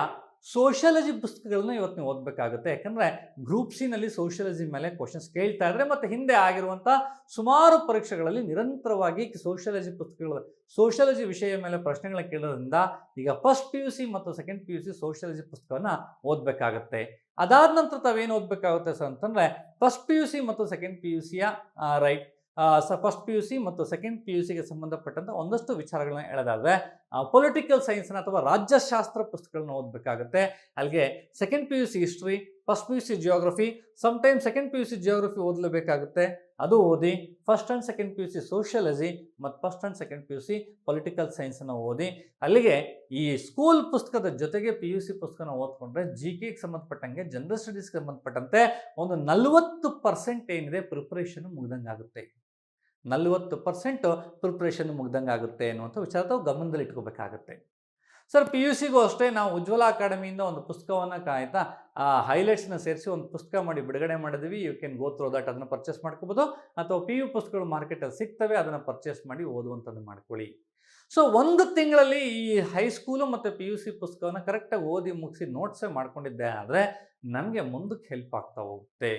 ಸೋಷಿಯಾಲಜಿ ಪುಸ್ತಕಗಳನ್ನ ಇವತ್ತು ನೀವು ಓದಬೇಕಾಗುತ್ತೆ. ಯಾಕಂದರೆ ಗ್ರೂಪ್ ಸಿನಲ್ಲಿ ಸೋಷಿಯಾಲಜಿ ಮೇಲೆ ಕ್ವಶನ್ಸ್ ಕೇಳ್ತಾ ಇದ್ದಾರೆ, ಮತ್ತು ಹಿಂದೆ ಆಗಿರುವಂಥ ಸುಮಾರು ಪರೀಕ್ಷೆಗಳಲ್ಲಿ ನಿರಂತರವಾಗಿ ಸೋಷಿಯಾಲಜಿ ವಿಷಯ ಮೇಲೆ ಪ್ರಶ್ನೆಗಳ ಕೇಳೋದ್ರಿಂದ ಈಗ ಫಸ್ಟ್ PUC ಮತ್ತು ಸೆಕೆಂಡ್ PUC ಸೋಷಿಯಾಲಜಿ ಪುಸ್ತಕವನ್ನು ಓದಬೇಕಾಗುತ್ತೆ. ಅದಾದ ನಂತರ ತಾವೇನು ಓದಬೇಕಾಗುತ್ತೆ ಸರ್ ಅಂತಂದರೆ, ಫಸ್ಟ್ PUC ಮತ್ತು ಸೆಕೆಂಡ್ PUCಯ ಫಸ್ಟ್ PUC ಮತ್ತು ಸೆಕೆಂಡ್ PUCಗೆ ಸಂಬಂಧಪಟ್ಟಂಥ ಒಂದಷ್ಟು ವಿಚಾರಗಳನ್ನ ಹೇಳೋದಾದರೆ ಪೊಲಿಟಿಕಲ್ ಸೈನ್ಸ್ನ ಅಥವಾ ರಾಜ್ಯಶಾಸ್ತ್ರ ಪುಸ್ತಕಗಳನ್ನ ಓದಬೇಕಾಗುತ್ತೆ. ಅಲ್ಲಿಗೆ second PUC history, first PUC geography, sometime second PUC geography ಓದಲೇಬೇಕಾಗುತ್ತೆ, ಅದು ಓದಿ. First and second PUC sociology ಮತ್ತು first and second PUC political ಸೈನ್ಸನ್ನು ಓದಿ. ಅಲ್ಲಿಗೆ ಈ ಸ್ಕೂಲ್ ಪುಸ್ತಕದ ಜೊತೆಗೆ PUC ಪುಸ್ತಕನ ಓದ್ಕೊಂಡ್ರೆ GKಗೆ ಸಂಬಂಧಪಟ್ಟಂಗೆ, ಜನರಲ್ ಸ್ಟಡೀಸ್ಗೆ ಸಂಬಂಧಪಟ್ಟಂತೆ ಒಂದು 40% ಏನಿದೆ ಪ್ರಿಪ್ರೇಷನ್ ಮುಗ್ದಂಗೆ ಆಗುತ್ತೆ. 40% ಪ್ರಿಪ್ರೇಷನ್ ಮುಗ್ದಂಗೆ ಆಗುತ್ತೆ ಅನ್ನುವಂಥ ವಿಚಾರ ತಾವು ಗಮನದಲ್ಲಿ ಇಟ್ಕೋಬೇಕಾಗುತ್ತೆ. ಸರ್ PUCಗೂ ಅಷ್ಟೇ ನಾವು ಉಜ್ವಲ ಅಕಾಡೆಮಿಯಿಂದ ಒಂದು ಪುಸ್ತಕವನ್ನು ಹೈಲೈಟ್ಸ್ನ ಸೇರಿಸಿ ಒಂದು ಪುಸ್ತಕ ಮಾಡಿ ಬಿಡುಗಡೆ ಮಾಡಿದ್ವಿ. You can go through that, ಅದನ್ನು ಪರ್ಚೇಸ್ ಮಾಡ್ಕೋಬೋದು. ಅಥವಾ PU ಪುಸ್ತಕಗಳು ಮಾರ್ಕೆಟಲ್ಲಿ ಸಿಗ್ತವೆ, ಅದನ್ನು ಪರ್ಚೇಸ್ ಮಾಡಿ ಓದುವಂಥದ್ದು ಮಾಡ್ಕೊಳ್ಳಿ. ಸೊ ಒಂದು ತಿಂಗಳಲ್ಲಿ ಈ ಹೈಸ್ಕೂಲು ಮತ್ತು PUC ಪುಸ್ತಕವನ್ನು ಕರೆಕ್ಟಾಗಿ ಓದಿ ಮುಗಿಸಿ ನೋಟ್ಸೇ ಮಾಡ್ಕೊಂಡಿದ್ದೆ ಆದರೆ ನಮಗೆ ಮುಂದಕ್ಕೆ ಹೆಲ್ಪ್ ಆಗ್ತಾ ಹೋಗುತ್ತೆ.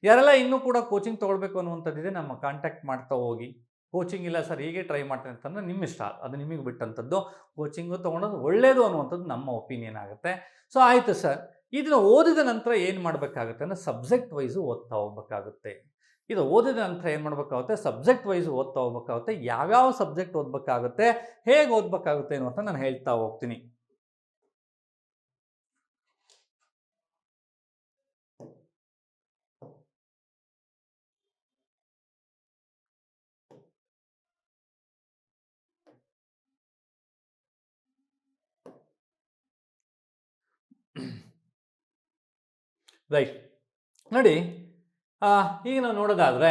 ಯಾರೆಲ್ಲ ಇನ್ನೂ ಕೂಡ ಕೋಚಿಂಗ್ ತೊಗೊಳ್ಬೇಕು ಅನ್ನುವಂಥದ್ದಿದೆ, ನಮ್ಮ ಕಾಂಟ್ಯಾಕ್ಟ್ ಮಾಡ್ತಾ ಹೋಗಿ. ಕೋಚಿಂಗ್ ಇಲ್ಲ ಸರ್ ಹೀಗೆ ಟ್ರೈ ಮಾಡ್ತೇನೆ ಅಂತಂದರೆ ನಿಮ್ಮ ಇಷ್ಟ, ಅದು ನಿಮಗೆ ಬಿಟ್ಟಂಥದ್ದು. ಕೋಚಿಂಗು ತೊಗೊಳೋದು ಒಳ್ಳೆಯದು ಅನ್ನುವಂಥದ್ದು ನಮ್ಮ ಒಪಿನಿಯನ್ ಆಗುತ್ತೆ. ಸೊ ಆಯಿತು ಸರ್, ಇದನ್ನು ಓದಿದ ನಂತರ ಏನು ಮಾಡಬೇಕಾಗುತ್ತೆ ಅಂದರೆ ಸಬ್ಜೆಕ್ಟ್ ವೈಸು ಓದ್ತಾ ಹೋಗ್ಬೇಕಾಗುತ್ತೆ. ಇದು ಓದಿದ ನಂತರ ಏನು ಮಾಡಬೇಕಾಗುತ್ತೆ, ಸಬ್ಜೆಕ್ಟ್ ವೈಸ್ ಓದ್ತಾ ಹೋಗ್ಬೇಕಾಗುತ್ತೆ. ಯಾವ್ಯಾವ ಸಬ್ಜೆಕ್ಟ್ ಓದಬೇಕಾಗುತ್ತೆ, ಹೇಗೆ ಓದಬೇಕಾಗುತ್ತೆ ಅನ್ನುವಂತ ನಾನು ಹೇಳ್ತಾ ಹೋಗ್ತೀನಿ. ರೈಟ್, ನೋಡಿ ಈಗ ನಾವು ನೋಡೋದಾದ್ರೆ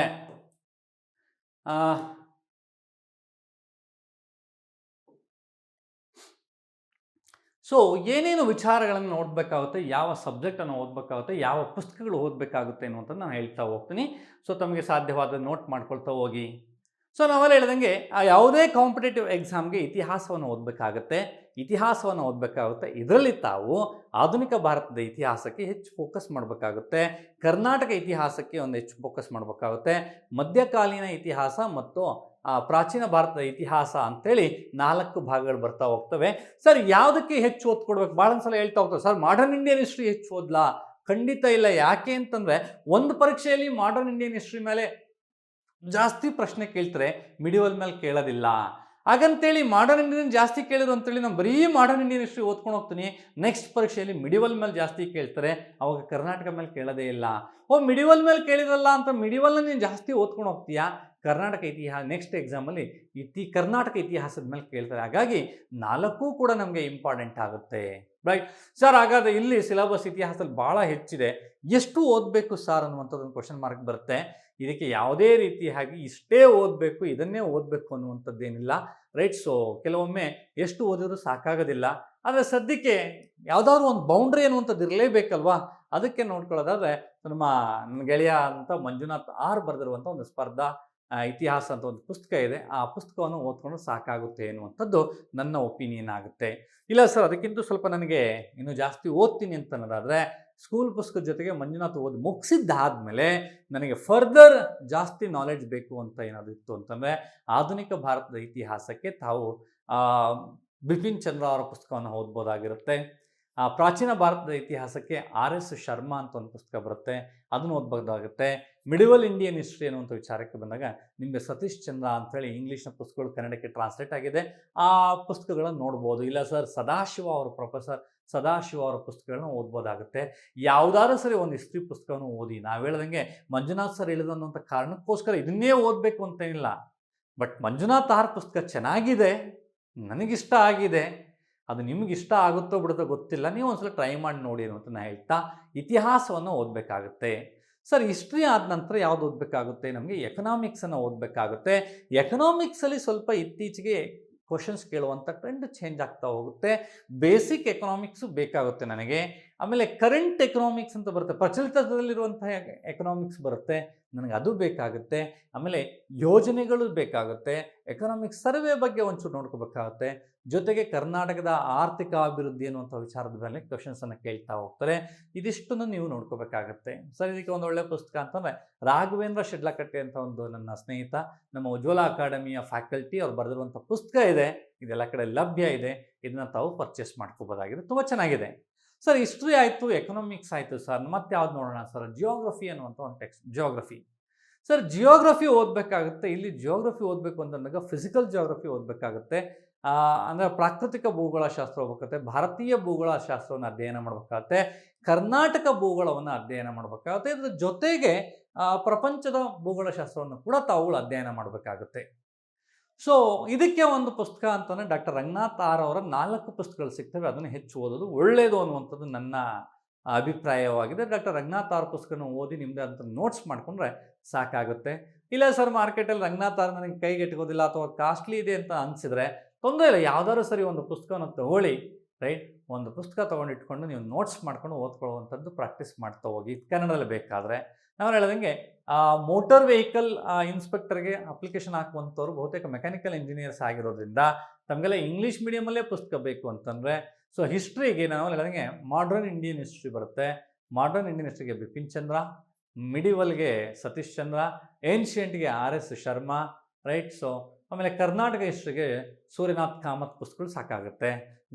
ಸೊ ಏನೇನು ವಿಚಾರಗಳನ್ನು ಓದಬೇಕಾಗುತ್ತೆ, ಯಾವ ಸಬ್ಜೆಕ್ಟನ್ನು ಓದಬೇಕಾಗುತ್ತೆ, ಯಾವ ಪುಸ್ತಕಗಳು ಓದಬೇಕಾಗುತ್ತೆ ಅನ್ನುವಂಥದ್ದು ನಾನು ಹೇಳ್ತಾ ಹೋಗ್ತೀನಿ. ಸೊ ತಮಗೆ ಸಾಧ್ಯವಾದ ನೋಟ್ ಮಾಡ್ಕೊಳ್ತಾ ಹೋಗಿ. ಸೊ ನಾವೆಲ್ಲ ಹೇಳ್ದಂಗೆ ಯಾವುದೇ ಕಾಂಪಿಟೇಟಿವ್ ಎಕ್ಸಾಮ್ಗೆ ಇತಿಹಾಸವನ್ನು ಓದಬೇಕಾಗುತ್ತೆ. ಇದರಲ್ಲಿ ತಾವು ಆಧುನಿಕ ಭಾರತದ ಇತಿಹಾಸಕ್ಕೆ ಹೆಚ್ಚು ಫೋಕಸ್ ಮಾಡಬೇಕಾಗುತ್ತೆ. ಕರ್ನಾಟಕ ಇತಿಹಾಸಕ್ಕೆ ಒಂದು ಹೆಚ್ಚು ಫೋಕಸ್ ಮಾಡಬೇಕಾಗುತ್ತೆ. ಮಧ್ಯಕಾಲೀನ ಇತಿಹಾಸ ಮತ್ತು ಪ್ರಾಚೀನ ಭಾರತದ ಇತಿಹಾಸ ಅಂತೇಳಿ 4 ಭಾಗಗಳು ಬರ್ತಾ ಹೋಗ್ತವೆ. ಸರ್ ಯಾವುದಕ್ಕೆ ಹೆಚ್ಚು ಒತ್ತು ಕೊಡ್ಬೇಕು? ಭಾಳ ಸಲ ಹೇಳ್ತಾ ಹೋಗ್ತಾರೆ, ಸರ್ ಮಾಡರ್ನ್ ಇಂಡಿಯನ್ ಹಿಸ್ಟ್ರಿ ಹೆಚ್ಚು ಓದ್ಲಾ? ಖಂಡಿತ ಇಲ್ಲ. ಯಾಕೆ ಅಂತಂದರೆ ಒಂದು ಪರೀಕ್ಷೆಯಲ್ಲಿ ಮಾಡರ್ನ್ ಇಂಡಿಯನ್ ಹಿಸ್ಟ್ರಿ ಮೇಲೆ ಜಾಸ್ತಿ ಪ್ರಶ್ನೆ ಕೇಳ್ತಾರೆ, ಮಿಡಿವಲ್ ಮೇಲೆ ಕೇಳೋದಿಲ್ಲ. ಹಾಗಂತೇಳಿ ಮಾಡರ್ನ್ ಇಂಡಿಯನ್ ಜಾಸ್ತಿ ಕೇಳಿದ್ರು ಅಂತೇಳಿ ನಾನು ಬರೀ ಮಾಡರ್ನ್ ಇಂಡಿಯನ್ ಹಿಸ್ಟ್ರಿ ಓದ್ಕೊಂಡು ಹೋಗ್ತೀನಿ, ನೆಕ್ಸ್ಟ್ ಪರೀಕ್ಷೆಯಲ್ಲಿ ಮಿಡಿವಲ್ ಮೇಲೆ ಜಾಸ್ತಿ ಕೇಳ್ತಾರೆ, ಅವಾಗ ಕರ್ನಾಟಕ ಮೇಲೆ ಕೇಳೋದೇ ಇಲ್ಲ. ಮಿಡಿವಲ್ ಮೇಲೆ ಕೇಳಿರಲ್ಲ ಅಂತ ಮಿಡಿವಲ್ನ ನೀನು ಜಾಸ್ತಿ ಓದ್ಕೊಂಡು ಹೋಗ್ತೀಯಾ, ಕರ್ನಾಟಕ ಇತಿಹಾಸ ನೆಕ್ಸ್ಟ್ ಎಕ್ಸಾಮಲ್ಲಿ ಕರ್ನಾಟಕ ಇತಿಹಾಸದ ಮೇಲೆ ಕೇಳ್ತಾರೆ. ಹಾಗಾಗಿ 4 ಕೂಡ ನಮಗೆ ಇಂಪಾರ್ಟೆಂಟ್ ಆಗುತ್ತೆ. ರೈಟ್ ಸರ್, ಹಾಗಾದರೆ ಇಲ್ಲಿ ಸಿಲೆಬಸ್ ಇತಿಹಾಸದಲ್ಲಿ ಭಾಳ ಹೆಚ್ಚಿದೆ, ಎಷ್ಟು ಓದಬೇಕು ಸರ್ ಅನ್ನುವಂಥದ್ದೊಂದು ಕ್ವಶನ್ ಮಾರ್ಕ್ ಬರುತ್ತೆ. ಇದಕ್ಕೆ ಯಾವುದೇ ರೀತಿಯಾಗಿ ಇಷ್ಟೇ ಓದಬೇಕು, ಇದನ್ನೇ ಓದಬೇಕು ಅನ್ನುವಂಥದ್ದೇನಿಲ್ಲ. ರೈಟ್, ಸೊ ಕೆಲವೊಮ್ಮೆ ಎಷ್ಟು ಓದಿದ್ರು ಸಾಕಾಗೋದಿಲ್ಲ. ಆದರೆ ಸದ್ಯಕ್ಕೆ ಯಾವುದಾದ್ರು ಒಂದು ಬೌಂಡ್ರಿ ಅನ್ನುವಂಥದ್ದು ಇರಲೇಬೇಕಲ್ವಾ. ಅದಕ್ಕೆ ನೋಡ್ಕೊಳ್ಳೋದಾದರೆ ನನ್ನ ಗೆಳೆಯ ಅಂತ ಮಂಜುನಾಥ್ ಆರ್ ಬರೆದಿರುವಂಥ ಒಂದು ಸ್ಪರ್ಧಾ ಇತಿಹಾಸ ಅಂತ ಒಂದು ಪುಸ್ತಕ ಇದೆ, ಆ ಪುಸ್ತಕವನ್ನು ಓದ್ಕೊಂಡು ಸಾಕಾಗುತ್ತೆ ಎನ್ನುವಂಥದ್ದು ನನ್ನ ಒಪಿನಿಯನ್ ಆಗುತ್ತೆ. ಇಲ್ಲ ಸರ್, ಅದಕ್ಕಿಂತ ಸ್ವಲ್ಪ ನನಗೆ ಇನ್ನೂ ಜಾಸ್ತಿ ಓದ್ತೀನಿ ಅಂತ ಅನ್ನೋದಾದರೆ ಸ್ಕೂಲ್ ಪುಸ್ತಕದ ಜೊತೆಗೆ ಮಂಜುನಾಥ್ ಓದಿ ಮುಗಿಸಿದ್ದಾದಮೇಲೆ ನನಗೆ ಫರ್ದರ್ ಜಾಸ್ತಿ ನಾಲೆಡ್ಜ್ ಬೇಕು ಅಂತ ಏನಾದರೂ ಇತ್ತು ಅಂತಂದರೆ ಆಧುನಿಕ ಭಾರತದ ಇತಿಹಾಸಕ್ಕೆ ತಾವು ಬಿಪಿನ್ ಚಂದ್ರ ಅವರ ಪುಸ್ತಕವನ್ನು ಓದ್ಬೋದಾಗಿರುತ್ತೆ. ಪ್ರಾಚೀನ ಭಾರತದ ಇತಿಹಾಸಕ್ಕೆ RS ಶರ್ಮಾ ಅಂತ ಒಂದು ಪುಸ್ತಕ ಬರುತ್ತೆ, ಅದನ್ನು ಓದ್ಬೋದಾಗುತ್ತೆ. ಮಿಡಿವಲ್ ಇಂಡಿಯನ್ ಹಿಸ್ಟ್ರಿ ಅನ್ನುವಂಥ ವಿಚಾರಕ್ಕೆ ಬಂದಾಗ ನಿಮಗೆ ಸತೀಶ್ ಚಂದ್ರ ಅಂಥೇಳಿ ಇಂಗ್ಲೀಷ್ನ ಪುಸ್ತಕಗಳು ಕನ್ನಡಕ್ಕೆ ಟ್ರಾನ್ಸ್ಲೇಟ್ ಆಗಿದೆ, ಆ ಪುಸ್ತಕಗಳನ್ನು ನೋಡ್ಬೋದು. ಇಲ್ಲ ಸರ್, ಪ್ರೊಫೆಸರ್ ಸದಾಶಿವ ಅವರ ಪುಸ್ತಕಗಳನ್ನ ಓದ್ಬೋದಾಗುತ್ತೆ. ಯಾವುದಾದ್ರೂ ಸರಿ ಒಂದು ಹಿಸ್ಟ್ರಿ ಪುಸ್ತಕವನ್ನು ಓದಿ. ನಾವು ಹೇಳ್ದಂಗೆ ಮಂಜುನಾಥ್ ಸರ್ ಹೇಳಿದಂಥ ಕಾರಣಕ್ಕೋಸ್ಕರ ಇದನ್ನೇ ಓದಬೇಕು ಅಂತೇನಿಲ್ಲ, ಬಟ್ ಮಂಜುನಾಥ್ ಆರ್ ಪುಸ್ತಕ ಚೆನ್ನಾಗಿದೆ, ನನಗಿಷ್ಟ ಆಗಿದೆ, ಅದು ನಿಮ್ಗೆ ಇಷ್ಟ ಆಗುತ್ತೋ ಬಿಡುತ್ತೋ ಗೊತ್ತಿಲ್ಲ, ನೀವು ಒಂದ್ಸಲ ಟ್ರೈ ಮಾಡಿ ನೋಡಿ ಅಂತ ನಾನು ಹೇಳ್ತಾ ಇತಿಹಾಸವನ್ನು ಓದಬೇಕಾಗುತ್ತೆ. ಸರ್, ಹಿಸ್ಟ್ರಿ ಆದ ನಂತರ ಯಾವುದು ಓದಬೇಕಾಗುತ್ತೆ? ನಮಗೆ ಎಕನಾಮಿಕ್ಸನ್ನು ಓದಬೇಕಾಗುತ್ತೆ. ಎಕನಾಮಿಕ್ಸಲ್ಲಿ ಸ್ವಲ್ಪ ಇತ್ತೀಚೆಗೆ ಕ್ವಶನ್ಸ್ ಕೇಳುವಂಥ ಟ್ರೆಂಡ್ ಚೇಂಜ್ ಆಗ್ತಾ ಹೋಗುತ್ತೆ. ಬೇಸಿಕ್ ಎಕನಾಮಿಕ್ಸು ಬೇಕಾಗುತ್ತೆ ನನಗೆ. ಆಮೇಲೆ ಕರೆಂಟ್ ಎಕನಾಮಿಕ್ಸ್ ಅಂತ ಬರುತ್ತೆ, ಪ್ರಚಲಿತದಲ್ಲಿರುವಂತಹ ಎಕನಾಮಿಕ್ಸ್ ಬರುತ್ತೆ, ನನಗೆ ಅದು ಬೇಕಾಗುತ್ತೆ. ಆಮೇಲೆ ಯೋಜನೆಗಳು ಬೇಕಾಗುತ್ತೆ. ಎಕನಾಮಿಕ್ಸ್ ಸರ್ವೆ ಬಗ್ಗೆ ಒಂಚೂರು ನೋಡ್ಕೋಬೇಕಾಗುತ್ತೆ. ಜೊತೆಗೆ ಕರ್ನಾಟಕದ ಆರ್ಥಿಕ ಅಭಿವೃದ್ಧಿ ಅನ್ನುವಂಥ ವಿಚಾರದ ಮೇಲೆ ಕ್ವಶನ್ಸನ್ನು ಕೇಳ್ತಾ ಹೋಗ್ತಾರೆ. ಇದಿಷ್ಟನ್ನು ನೀವು ನೋಡ್ಕೋಬೇಕಾಗತ್ತೆ. ಸರ್, ಇದಕ್ಕೆ ಒಂದು ಒಳ್ಳೆಯ ಪುಸ್ತಕ ಅಂತಂದರೆ ರಾಘವೇಂದ್ರ ಶಿಡ್ಲಕಟ್ಟೆ ಅಂತ ಒಂದು ನನ್ನ ಸ್ನೇಹಿತ, ನಮ್ಮ ಉಜ್ವಲ ಅಕಾಡೆಮಿಯ ಫ್ಯಾಕಲ್ಟಿ, ಅವ್ರು ಬರೆದಿರುವಂಥ ಪುಸ್ತಕ ಇದೆ, ಇದೆಲ್ಲ ಕಡೆ ಲಭ್ಯ ಇದೆ, ಇದನ್ನು ತಾವು ಪರ್ಚೇಸ್ ಮಾಡ್ಕೋಬೋದಾಗಿದೆ, ತುಂಬ ಚೆನ್ನಾಗಿದೆ. ಸರ್, ಹಿಸ್ಟ್ರಿ ಆಯಿತು, ಎಕನಾಮಿಕ್ಸ್ ಆಯಿತು ಸರ್, ಮತ್ತೆ ಯಾವ್ದು ನೋಡೋಣ ಸರ್? ಜಿಯೋಗ್ರಫಿ ಅನ್ನುವಂಥ ಒಂದು ಟೆಕ್ಸ್ಟ್, ಜಿಯೋಗ್ರಫಿ. ಸರ್, ಜಿಯೋಗ್ರಫಿ ಓದಬೇಕಾಗುತ್ತೆ. ಇಲ್ಲಿ ಜಿಯೋಗ್ರಫಿ ಓದಬೇಕು ಅಂತಂದಾಗ ಫಿಸಿಕಲ್ ಜಿಯೋಗ್ರಫಿ ಓದಬೇಕಾಗುತ್ತೆ. ಅಂದರೆ ಪ್ರಾಕೃತಿಕ ಭೂಗೋಳಶಾಸ್ತ್ರ ಹೋಗ್ಬೇಕಾಗುತ್ತೆ, ಭಾರತೀಯ ಭೂಗೋಳಶಾಸ್ತ್ರವನ್ನು ಅಧ್ಯಯನ ಮಾಡಬೇಕಾಗುತ್ತೆ, ಕರ್ನಾಟಕ ಭೂಗೋಳವನ್ನು ಅಧ್ಯಯನ ಮಾಡಬೇಕಾಗುತ್ತೆ. ಇದರ ಜೊತೆಗೆ ಪ್ರಪಂಚದ ಭೂಗೋಳಶಾಸ್ತ್ರವನ್ನು ಕೂಡ ತಾವುಗಳು ಅಧ್ಯಯನ ಮಾಡಬೇಕಾಗುತ್ತೆ. ಸೊ ಇದಕ್ಕೆ ಒಂದು ಪುಸ್ತಕ ಅಂತಂದರೆ ಡಾಕ್ಟರ್ ರಂಗನಾಥ್ ಆರ್ ಅವರ 4 ಪುಸ್ತಕಗಳು ಸಿಗ್ತವೆ, ಅದನ್ನು ಹೆಚ್ಚು ಓದೋದು ಒಳ್ಳೆಯದು ಅನ್ನುವಂಥದ್ದು ನನ್ನ ಅಭಿಪ್ರಾಯವಾಗಿದೆ. ಡಾಕ್ಟರ್ ರಂಗನಾಥ್ ಆರ್ ಪುಸ್ತಕನ ಓದಿ ನಿಮ್ಮದೇ ಅಂತ ನೋಟ್ಸ್ ಮಾಡಿಕೊಂಡ್ರೆ ಸಾಕಾಗುತ್ತೆ. ಇಲ್ಲ ಸರ್, ಮಾರ್ಕೆಟಲ್ಲಿ ರಂಗನಾಥ್ ಆರ್ ನನಗೆ ಕೈಗೆಟ್ಕೋದಿಲ್ಲ ಅಥವಾ ಕಾಸ್ಟ್ಲಿ ಇದೆ ಅಂತ ಅನಿಸಿದರೆ ತೊಂದರೆ ಇಲ್ಲ, ಯಾವುದಾದ್ರೂ ಸರಿ ಒಂದು ಪುಸ್ತಕವನ್ನು ತಗೊಳ್ಳಿ. ರೈಟ್, ಒಂದು ಪುಸ್ತಕ ತೊಗೊಂಡು ಇಟ್ಕೊಂಡು ನೀವು ನೋಟ್ಸ್ ಮಾಡ್ಕೊಂಡು ಓದ್ಕೊಳ್ಳುವಂಥದ್ದು ಪ್ರಾಕ್ಟೀಸ್ ಮಾಡ್ತಾ ಹೋಗಿ. ಕನ್ನಡದಲ್ಲಿ ಬೇಕಾದರೆ ನಾವು ಹೇಳ್ದಂಗೆ ಮೋಟಾರ್ ವೆಹಿಕಲ್ ಇನ್ಸ್ಪೆಕ್ಟರ್ಗೆ ಅಪ್ಲಿಕೇಶನ್ ಹಾಕುವಂಥವ್ರು ಬಹುತೇಕ ಮೆಕ್ಯಾನಿಕಲ್ ಇಂಜಿನಿಯರ್ಸ್ ಆಗಿರೋದ್ರಿಂದ ತಮಗೆಲ್ಲ ಇಂಗ್ಲೀಷ್ ಮೀಡಿಯಮಲ್ಲೇ ಪುಸ್ತಕ ಬೇಕು ಅಂತಂದರೆ, ಸೊ ಹಿಸ್ಟ್ರಿಗೆ ನಾವು ಹೇಳ್ದಂಗೆ ಮಾಡರ್ನ್ ಇಂಡಿಯನ್ ಹಿಸ್ಟ್ರಿ ಬರುತ್ತೆ. ಮಾಡರ್ನ್ ಇಂಡಿಯನ್ ಹಿಸ್ಟ್ರಿಗೆ ಬಿಪಿನ್ ಚಂದ್ರ, ಮಿಡಿವಲ್ಗೆ Satish Chandra, ಏನ್ಷಿಯಂಟ್ಗೆ RS Sharma. Right, so ಆಮೇಲೆ ಕರ್ನಾಟಕ ಹಿಸ್ಟ್ರಿಗೆ ಸೂರ್ಯನಾಥ್ ಕಾಮತ್ ಪುಸ್ತಕಗಳು ಸಾಕಾಗುತ್ತೆ.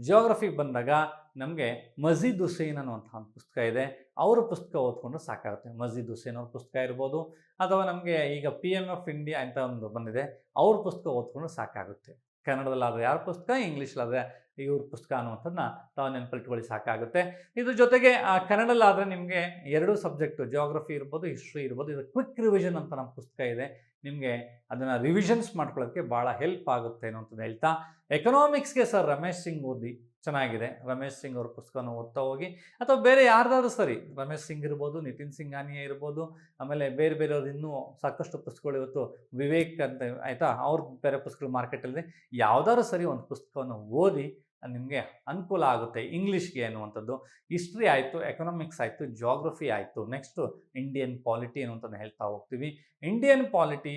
ಜಿಯೋಗ್ರಫಿಗೆ ಬಂದಾಗ ನಮಗೆ ಮಜೀದ್ ಹುಸೇನ್ ಅನ್ನುವಂಥ ಒಂದು ಪುಸ್ತಕ ಇದೆ, ಅವರ ಪುಸ್ತಕ ಓದ್ಕೊಂಡು ಸಾಕಾಗುತ್ತೆ. ಮಜೀದ್ ಹುಸೇನ್ ಅವ್ರ ಪುಸ್ತಕ ಇರ್ಬೋದು, ಅಥವಾ ನಮಗೆ ಈಗ PMF ಇಂಡಿಯಾ ಅಂತ ಒಂದು ಬಂದಿದೆ, ಅವ್ರ ಪುಸ್ತಕ ಓದ್ಕೊಂಡು ಸಾಕಾಗುತ್ತೆ. ಕನ್ನಡದಲ್ಲಾದರೆ ಯಾರ ಪುಸ್ತಕ, ಇಂಗ್ಲೀಷಲ್ಲಾದರೆ ಇವ್ರ ಪುಸ್ತಕ ಅನ್ನುವಂಥದ್ದನ್ನ ತಾವು ನೆನಪಿಟ್ಕೊಳ್ಳಿ ಸಾಕಾಗುತ್ತೆ. ಇದ್ರ ಜೊತೆಗೆ ಕನ್ನಡಲ್ಲಾದರೆ ನಿಮಗೆ 2 ಸಬ್ಜೆಕ್ಟು, ಜಿಯೋಗ್ರಫಿ ಇರ್ಬೋದು, ಹಿಸ್ಟ್ರಿ ಇರ್ಬೋದು, ಇದು ಕ್ವಿಕ್ ರಿವಿಷನ್ ಅಂತ ನಮ್ಮ ಪುಸ್ತಕ ಇದೆ. ನಿಮಗೆ ಅದನ್ನು ರಿವಿಷನ್ಸ್ ಮಾಡ್ಕೊಳ್ಳೋಕ್ಕೆ ಭಾಳ ಹೆಲ್ಪ್ ಆಗುತ್ತೆ ಅನ್ನೋಂಥದ್ದು ಹೇಳ್ತಾ, ಎಕನಾಮಿಕ್ಸ್ಗೆ ಸರ್ ರಮೇಶ್ ಸಿಂಗ್ ಓದಿ, ಚೆನ್ನಾಗಿದೆ. ರಮೇಶ್ ಸಿಂಗ್ ಅವ್ರ ಪುಸ್ತಕನ ಓದ್ತಾ ಹೋಗಿ, ಅಥವಾ ಬೇರೆ ಯಾರ್ದಾದ್ರು ಸರಿ, ರಮೇಶ್ ಸಿಂಗ್ ಇರ್ಬೋದು, ನಿತಿನ್ ಸಿಂಘಾನಿಯಾ ಇರ್ಬೋದು, ಆಮೇಲೆ ಬೇರೆ ಬೇರೆಯವ್ರದ್ದು ಇನ್ನೂ ಸಾಕಷ್ಟು ಪುಸ್ತಕಗಳು ಇವತ್ತು ವಿವೇಕ್ ಅಂತ ಆಯಿತಾ, ಅವ್ರ ಬೇರೆ ಪುಸ್ತಕಗಳು ಮಾರ್ಕೆಟಲ್ಲಿದೆ. ಯಾವುದಾದ್ರು ಸರಿ ಒಂದು ಪುಸ್ತಕವನ್ನು ಓದಿ, ನಿಮಗೆ ಅನುಕೂಲ ಆಗುತ್ತೆ ಇಂಗ್ಲೀಷ್ಗೆ ಅನ್ನುವಂಥದ್ದು. ಹಿಸ್ಟ್ರಿ ಆಯಿತು, ಎಕನಾಮಿಕ್ಸ್ ಆಯಿತು, ಜಿಯೋಗ್ರಫಿ ಆಯಿತು, ನೆಕ್ಸ್ಟು ಇಂಡಿಯನ್ ಪಾಲಿಟಿ ಅನ್ನುವಂಥದ್ದು ಹೇಳ್ತಾ ಹೋಗ್ತೀವಿ. ಇಂಡಿಯನ್ ಪಾಲಿಟಿ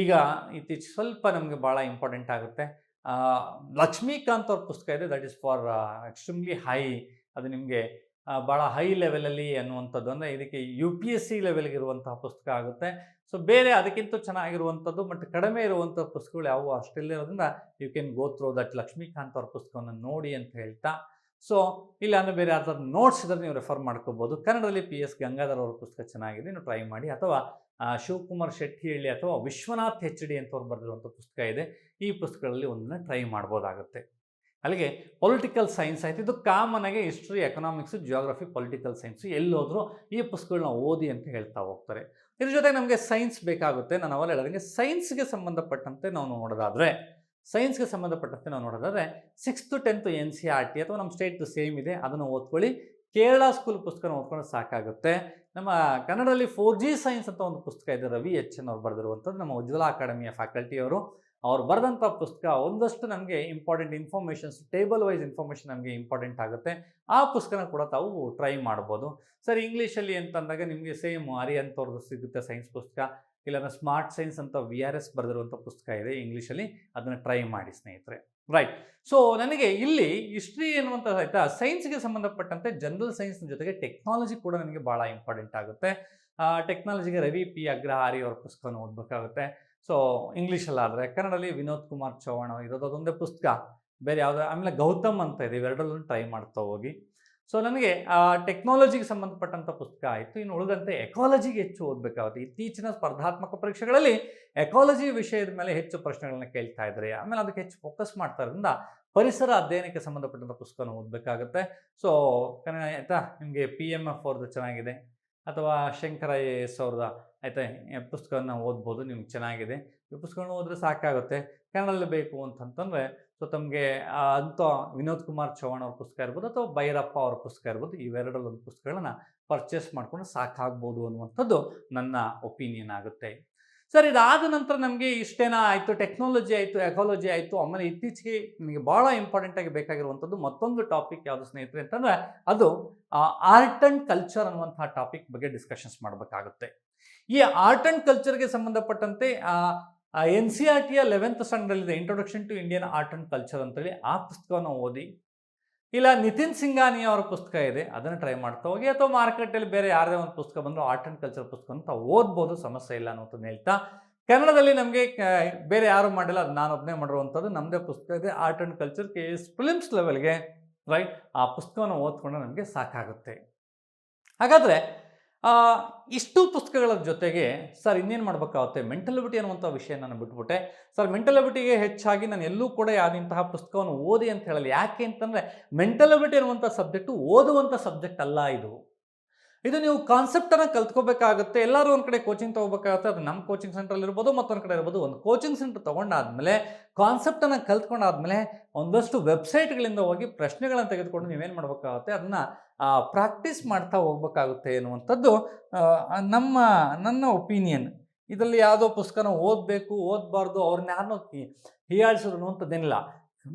ಈಗ ಇತ್ತೀಚೆಗೆ ಸ್ವಲ್ಪ ನಮಗೆ ಭಾಳ ಇಂಪಾರ್ಟೆಂಟ್ ಆಗುತ್ತೆ. ಲಕ್ಷ್ಮೀಕಾಂತ್ ಅವ್ರ ಪುಸ್ತಕ ಇದೆ, that is for extremely high, ಅದು ನಿಮಗೆ ಭಾಳ ಹೈ ಲೆವೆಲಲ್ಲಿ ಅನ್ನುವಂಥದ್ದು, ಅಂದರೆ ಇದಕ್ಕೆ UPSC ಲೆವೆಲ್ಗೆ ಇರುವಂತಹ ಪುಸ್ತಕ ಆಗುತ್ತೆ. ಸೊ ಬೇರೆ ಅದಕ್ಕಿಂತ ಚೆನ್ನಾಗಿರುವಂಥದ್ದು ಬಟ್ ಕಡಿಮೆ ಇರುವಂಥ ಪುಸ್ತಕಗಳು ಯಾವುವು ಅಷ್ಟಿಲ್ಲಿರೋದ್ರಿಂದ you can go through that Laxmikanth ಅವ್ರ ಪುಸ್ತಕವನ್ನು ನೋಡಿ ಅಂತ ಹೇಳ್ತಾ, ಸೊ ಇಲ್ಲ ಅಂದರೆ ಬೇರೆ ಯಾರ್ದಾದ್ರು ನೋಟ್ಸ್ ಇದ್ರೆ ನೀವು ರೆಫರ್ ಮಾಡ್ಕೋಬೋದು. ಕನ್ನಡದಲ್ಲಿ PS ಗಂಗಾಧರ್ ಅವ್ರ ಪುಸ್ತಕ ಚೆನ್ನಾಗಿದೆ, ನೀವು ಟ್ರೈ ಮಾಡಿ. ಅಥವಾ ಶಿವಕುಮಾರ್ ಶೆಟ್ಟಿಹಳ್ಳಿ ಅಥವಾ ವಿಶ್ವನಾಥ್ HD ಅಂತವ್ರು ಬರೆದಿರುವಂಥ ಪುಸ್ತಕ ಇದೆ, ಈ ಪುಸ್ತಕಗಳಲ್ಲಿ ಒಂದನ್ನು ಟ್ರೈ ಮಾಡ್ಬೋದಾಗುತ್ತೆ. ಅಲ್ಲಿಗೆ ಪೊಲಿಟಿಕಲ್ ಸೈನ್ಸ್ ಆಯಿತು, ಇದು ಕಾಮನ್ ಆಗಿ history, economics, geography, political science ಎಲ್ಲೋದ್ರೂ ಈ ಪುಸ್ತಕಗಳನ್ನ ಓದಿ ಅಂತ ಹೇಳ್ತಾ ಹೋಗ್ತಾರೆ. ಇದ್ರ ಜೊತೆಗೆ ನಮಗೆ ಸೈನ್ಸ್ ಬೇಕಾಗುತ್ತೆ. ನಾನು ಅವಾಗ ಹೇಳಿದಂಗೆ ಸೈನ್ಸ್ಗೆ ಸಂಬಂಧಪಟ್ಟಂತೆ ನಾವು ನೋಡೋದಾದರೆ 6th to 10th NCERT ಅಥವಾ ನಮ್ಮ ಸ್ಟೇಟ್ ಸೇಮ್ ಇದೆ, ಅದನ್ನು ಓದ್ಕೊಳ್ಳಿ. ಕೇರಳ ಸ್ಕೂಲ್ ಪುಸ್ತಕನ ಓದ್ಕೊಂಡು ಸಾಕಾಗುತ್ತೆ. ನಮ್ಮ ಕನ್ನಡದಲ್ಲಿ 4G ಸೈನ್ಸ್ ಅಂತ ಒಂದು ಪುಸ್ತಕ ಇದೆ, ರವಿ HN ಅವ್ರು ಬರೆದಿರುವಂಥದ್ದು, ನಮ್ಮ ಉಜ್ವಲ ಅಕಾಡೆಮಿಯ ಫ್ಯಾಕಲ್ಟಿಯವರು ಅವ್ರು ಬರೆದಂಥ ಪುಸ್ತಕ. ಒಂದಷ್ಟು ನಮಗೆ important informations, table wise information ನಮಗೆ ಇಂಪಾರ್ಟೆಂಟ್ ಆಗುತ್ತೆ. ಆ ಪುಸ್ತಕನ ಕೂಡ ತಾವು ಟ್ರೈ ಮಾಡ್ಬೋದು. ಸರ್ ಇಂಗ್ಲೀಷಲ್ಲಿ ಅಂತಂದಾಗ ನಿಮಗೆ ಸೇಮ್ ಅರಿಹಂತ್ ಅವ್ರದ್ದು ಸಿಗುತ್ತೆ ಸೈನ್ಸ್ ಪುಸ್ತಕ, ಇಲ್ಲಾಂದ್ರೆ ಸ್ಮಾರ್ಟ್ ಸೈನ್ಸ್ ಅಂತ VRS ಬರೆದಿರುವಂಥ ಪುಸ್ತಕ ಇದೆ ಇಂಗ್ಲೀಷಲ್ಲಿ, ಅದನ್ನು ಟ್ರೈ ಮಾಡಿ ಸ್ನೇಹಿತರೆ. ರೈಟ್. ಸೊ ನನಗೆ ಇಲ್ಲಿ ಹಿಸ್ಟ್ರಿ ಎನ್ನುವಂಥ ಆಯಿತಾ, ಸೈನ್ಸ್ಗೆ ಸಂಬಂಧಪಟ್ಟಂತೆ ಜನರಲ್ ಸೈನ್ಸ್ನ ಜೊತೆಗೆ ಟೆಕ್ನಾಲಜಿ ಕೂಡ ನನಗೆ ಭಾಳ ಇಂಪಾರ್ಟೆಂಟ್ ಆಗುತ್ತೆ. ಟೆಕ್ನಾಲಜಿಗೆ ರವಿ P ಅಗ್ರಹಾರಿ ಅವ್ರ ಪುಸ್ತಕವನ್ನು ಓದಬೇಕಾಗುತ್ತೆ. ಸೊ ಇಂಗ್ಲೀಷಲ್ಲಾದರೆ, ಕನ್ನಡದಲ್ಲಿ ವಿನೋದ್ ಕುಮಾರ್ ಚೌಹಾಣ್ ಇರೋದು ಅದೊಂದೇ ಪುಸ್ತಕ, ಬೇರೆ ಯಾವುದೋ, ಆಮೇಲೆ ಗೌತಮ್ ಅಂತ ಇದೆ, ಇವೆರಡರಲ್ಲೂ ಟ್ರೈ ಮಾಡ್ತಾ ಹೋಗಿ. ಸೊ ನನಗೆ ಟೆಕ್ನಾಲಜಿಗೆ ಸಂಬಂಧಪಟ್ಟಂಥ ಪುಸ್ತಕ ಆಯಿತು. ಇನ್ನು ಉಳಿದಂತೆ ಎಕಾಲಜಿಗೆ ಹೆಚ್ಚು ಓದಬೇಕಾಗುತ್ತೆ. ಇತ್ತೀಚಿನ ಸ್ಪರ್ಧಾತ್ಮಕ ಪರೀಕ್ಷೆಗಳಲ್ಲಿ ಎಕಾಲಜಿ ವಿಷಯದ ಮೇಲೆ ಹೆಚ್ಚು ಪ್ರಶ್ನೆಗಳನ್ನ ಕೇಳ್ತಾ ಇದ್ದಾರೆ, ಆಮೇಲೆ ಅದಕ್ಕೆ ಹೆಚ್ಚು ಫೋಕಸ್ ಮಾಡ್ತಾ ಇರೋದ್ರಿಂದ ಪರಿಸರ ಅಧ್ಯಯನಕ್ಕೆ ಸಂಬಂಧಪಟ್ಟಂಥ ಪುಸ್ತಕನ ಓದಬೇಕಾಗುತ್ತೆ. ಸೊ ಕನ್ನಡ ಆಯಿತಾ, ನಿಮಗೆ PMF ಅವ್ರದ್ದು ಚೆನ್ನಾಗಿದೆ, ಅಥವಾ ಶಂಕರ AS ಅವ್ರದ್ದು ಆಯಿತಾ ಪುಸ್ತಕವನ್ನು ಓದ್ಬೋದು, ನಿಮ್ಗೆ ಚೆನ್ನಾಗಿದೆ. ಈ ಪುಸ್ತಕಗಳನ್ನ ಓದಿದ್ರೆ ಸಾಕಾಗುತ್ತೆ. ಕನ್ನಡದಲ್ಲಿ ಬೇಕು ಅಂತಂತಂದರೆ ಸೊ ತಮಗೆ ಅಂಥ ವಿನೋದ್ ಕುಮಾರ್ ಚೌಹಾಣ್ ಅವ್ರ ಪುಸ್ತಕ ಇರ್ಬೋದು, ಅಥವಾ ಭೈರಪ್ಪ ಅವ್ರ ಪುಸ್ತಕ ಇರ್ಬೋದು, ಇವೆರಡರಲ್ಲೊಂದು ಪುಸ್ತಕಗಳನ್ನ ಪರ್ಚೇಸ್ ಮಾಡ್ಕೊಂಡು ಸಾಕಾಗ್ಬೋದು ಅನ್ನುವಂಥದ್ದು ನನ್ನ ಒಪಿನಿಯನ್ ಆಗುತ್ತೆ. ಸರ್ ಇದಾದ ನಂತರ ನಮಗೆ ಇಷ್ಟೇನಾ ಆಯಿತು, ಟೆಕ್ನಾಲಜಿ ಆಯಿತು, ಎಕಾಲಜಿ ಆಯಿತು. ಆಮೇಲೆ ಇತ್ತೀಚೆಗೆ ನಿಮಗೆ ಭಾಳ ಇಂಪಾರ್ಟೆಂಟಾಗಿ ಬೇಕಾಗಿರುವಂಥದ್ದು ಮತ್ತೊಂದು ಟಾಪಿಕ್ ಯಾವುದು ಸ್ನೇಹಿತರೆ ಅಂತಂದರೆ, ಅದು ಆರ್ಟ್ ಆ್ಯಂಡ್ ಕಲ್ಚರ್ ಅನ್ನುವಂಥ ಟಾಪಿಕ್ ಬಗ್ಗೆ ಡಿಸ್ಕಷನ್ಸ್ ಮಾಡಬೇಕಾಗುತ್ತೆ. ಈ ಆರ್ಟ್ ಆ್ಯಂಡ್ ಕಲ್ಚರ್ಗೆ ಸಂಬಂಧಪಟ್ಟಂತೆ NCERTಯ 11th ಸ್ಟ್ಯಾಂಡರ್ಡಲ್ಲಿದೆ, introduction to Indian art and culture ಅಂತೇಳಿ, ಆ ಪುಸ್ತಕವನ್ನು ಓದಿ. ಇಲ್ಲ ನಿತಿನ್ ಸಿಂಘಾನಿಯಾ ಅವರ ಪುಸ್ತಕ ಇದೆ, ಅದನ್ನು ಟ್ರೈ ಮಾಡ್ತಾ ಹೋಗಿ. ಅಥವಾ ಮಾರ್ಕೆಟಲ್ಲಿ ಬೇರೆ ಯಾರದೇ ಒಂದು ಪುಸ್ತಕ ಬಂದರೂ ಆರ್ಟ್ ಆ್ಯಂಡ್ ಕಲ್ಚರ್ ಪುಸ್ತಕ ಅಂತ ಓದ್ಬೋದು, ಸಮಸ್ಯೆ ಇಲ್ಲ ಅನ್ನೋದನ್ನ ಹೇಳ್ತಾ, ಕನ್ನಡದಲ್ಲಿ ನಮಗೆ ಬೇರೆ ಯಾರು ಮಾಡಿಲ್ಲ, ಅದು ನಾನು ಒಬ್ಬನೇ ಮಾಡಿರುವಂಥದ್ದು ನಮ್ಮದೇ ಪುಸ್ತಕ ಇದೆ, art and culture KS films ಲೆವೆಲ್ಗೆ. ರೈಟ್. ಆ ಪುಸ್ತಕವನ್ನು ಓದ್ಕೊಂಡು ನಮಗೆ ಸಾಕಾಗುತ್ತೆ. ಹಾಗಾದರೆ ಇಷ್ಟು ಪುಸ್ತಕಗಳ ಜೊತೆಗೆ ಸರ್ ಇನ್ನೇನು ಮಾಡಬೇಕಾಗುತ್ತೆ, ಮೆಂಟಲ್ ಎಬಿಲಿಟಿ ಅನ್ನುವಂಥ ವಿಷಯ ನಾನು ಬಿಟ್ಬಿಟ್ಟೆ. ಸರ್ ಮೆಂಟಲ್ ಎಬಿಲಿಟಿಗೆ ಹೆಚ್ಚಾಗಿ ನಾನು ಎಲ್ಲೂ ಕೂಡ ಯಾವುದಿಂತಹ ಪುಸ್ತಕವನ್ನು ಓದಿ ಅಂತ ಹೇಳಲ್ಲ. ಯಾಕೆ ಅಂತಂದರೆ, ಮೆಂಟಲ್ ಎಬಿಲಿಟಿ ಅನ್ನುವಂಥ ಸಬ್ಜೆಕ್ಟು ಓದುವಂಥ ಸಬ್ಜೆಕ್ಟ್ ಅಲ್ಲ ಇದು ನೀವು ಕಾನ್ಸೆಪ್ಟನ್ನು ಕಲ್ತ್ಕೋಬೇಕಾಗುತ್ತೆ. ಎಲ್ಲರೂ ಒಂದು ಕಡೆ ಕೋಚಿಂಗ್ ತೊಗೋಬೇಕಾಗುತ್ತೆ. ಅದು ನಮ್ಮ ಕೋಚಿಂಗ್ ಸೆಂಟ್ರಲ್ಲಿ ಇರ್ಬೋದು, ಮತ್ತೊಂದು ಕಡೆ ಇರ್ಬೋದು. ಒಂದು ಕೋಚಿಂಗ್ ಸೆಂಟರ್ ತೊಗೊಂಡಾದ್ಮೇಲೆ, ಕಾನ್ಸೆಪ್ಟನ್ನು ಕಲ್ತ್ಕೊಂಡಾದ್ಮೇಲೆ ಒಂದಷ್ಟು ವೆಬ್ಸೈಟ್ಗಳಿಂದ ಹೋಗಿ ಪ್ರಶ್ನೆಗಳನ್ನು ತೆಗೆದುಕೊಂಡು ನೀವೇನು ಮಾಡಬೇಕಾಗುತ್ತೆ, ಅದನ್ನು ಪ್ರಾಕ್ಟೀಸ್ ಮಾಡ್ತಾ ಹೋಗ್ಬೇಕಾಗುತ್ತೆ ಅನ್ನುವಂಥದ್ದು ನನ್ನ ಒಪಿನಿಯನ್. ಇದರಲ್ಲಿ ಯಾವುದೋ ಪುಸ್ತಕನ ಓದಬೇಕು, ಓದಬಾರ್ದು, ಅವ್ರನ್ನ ಯಾರನ್ನೋ ಹೀಯಾಳಿಸೋದು ಅನ್ನುವಂಥದ್ದೇನಿಲ್ಲ.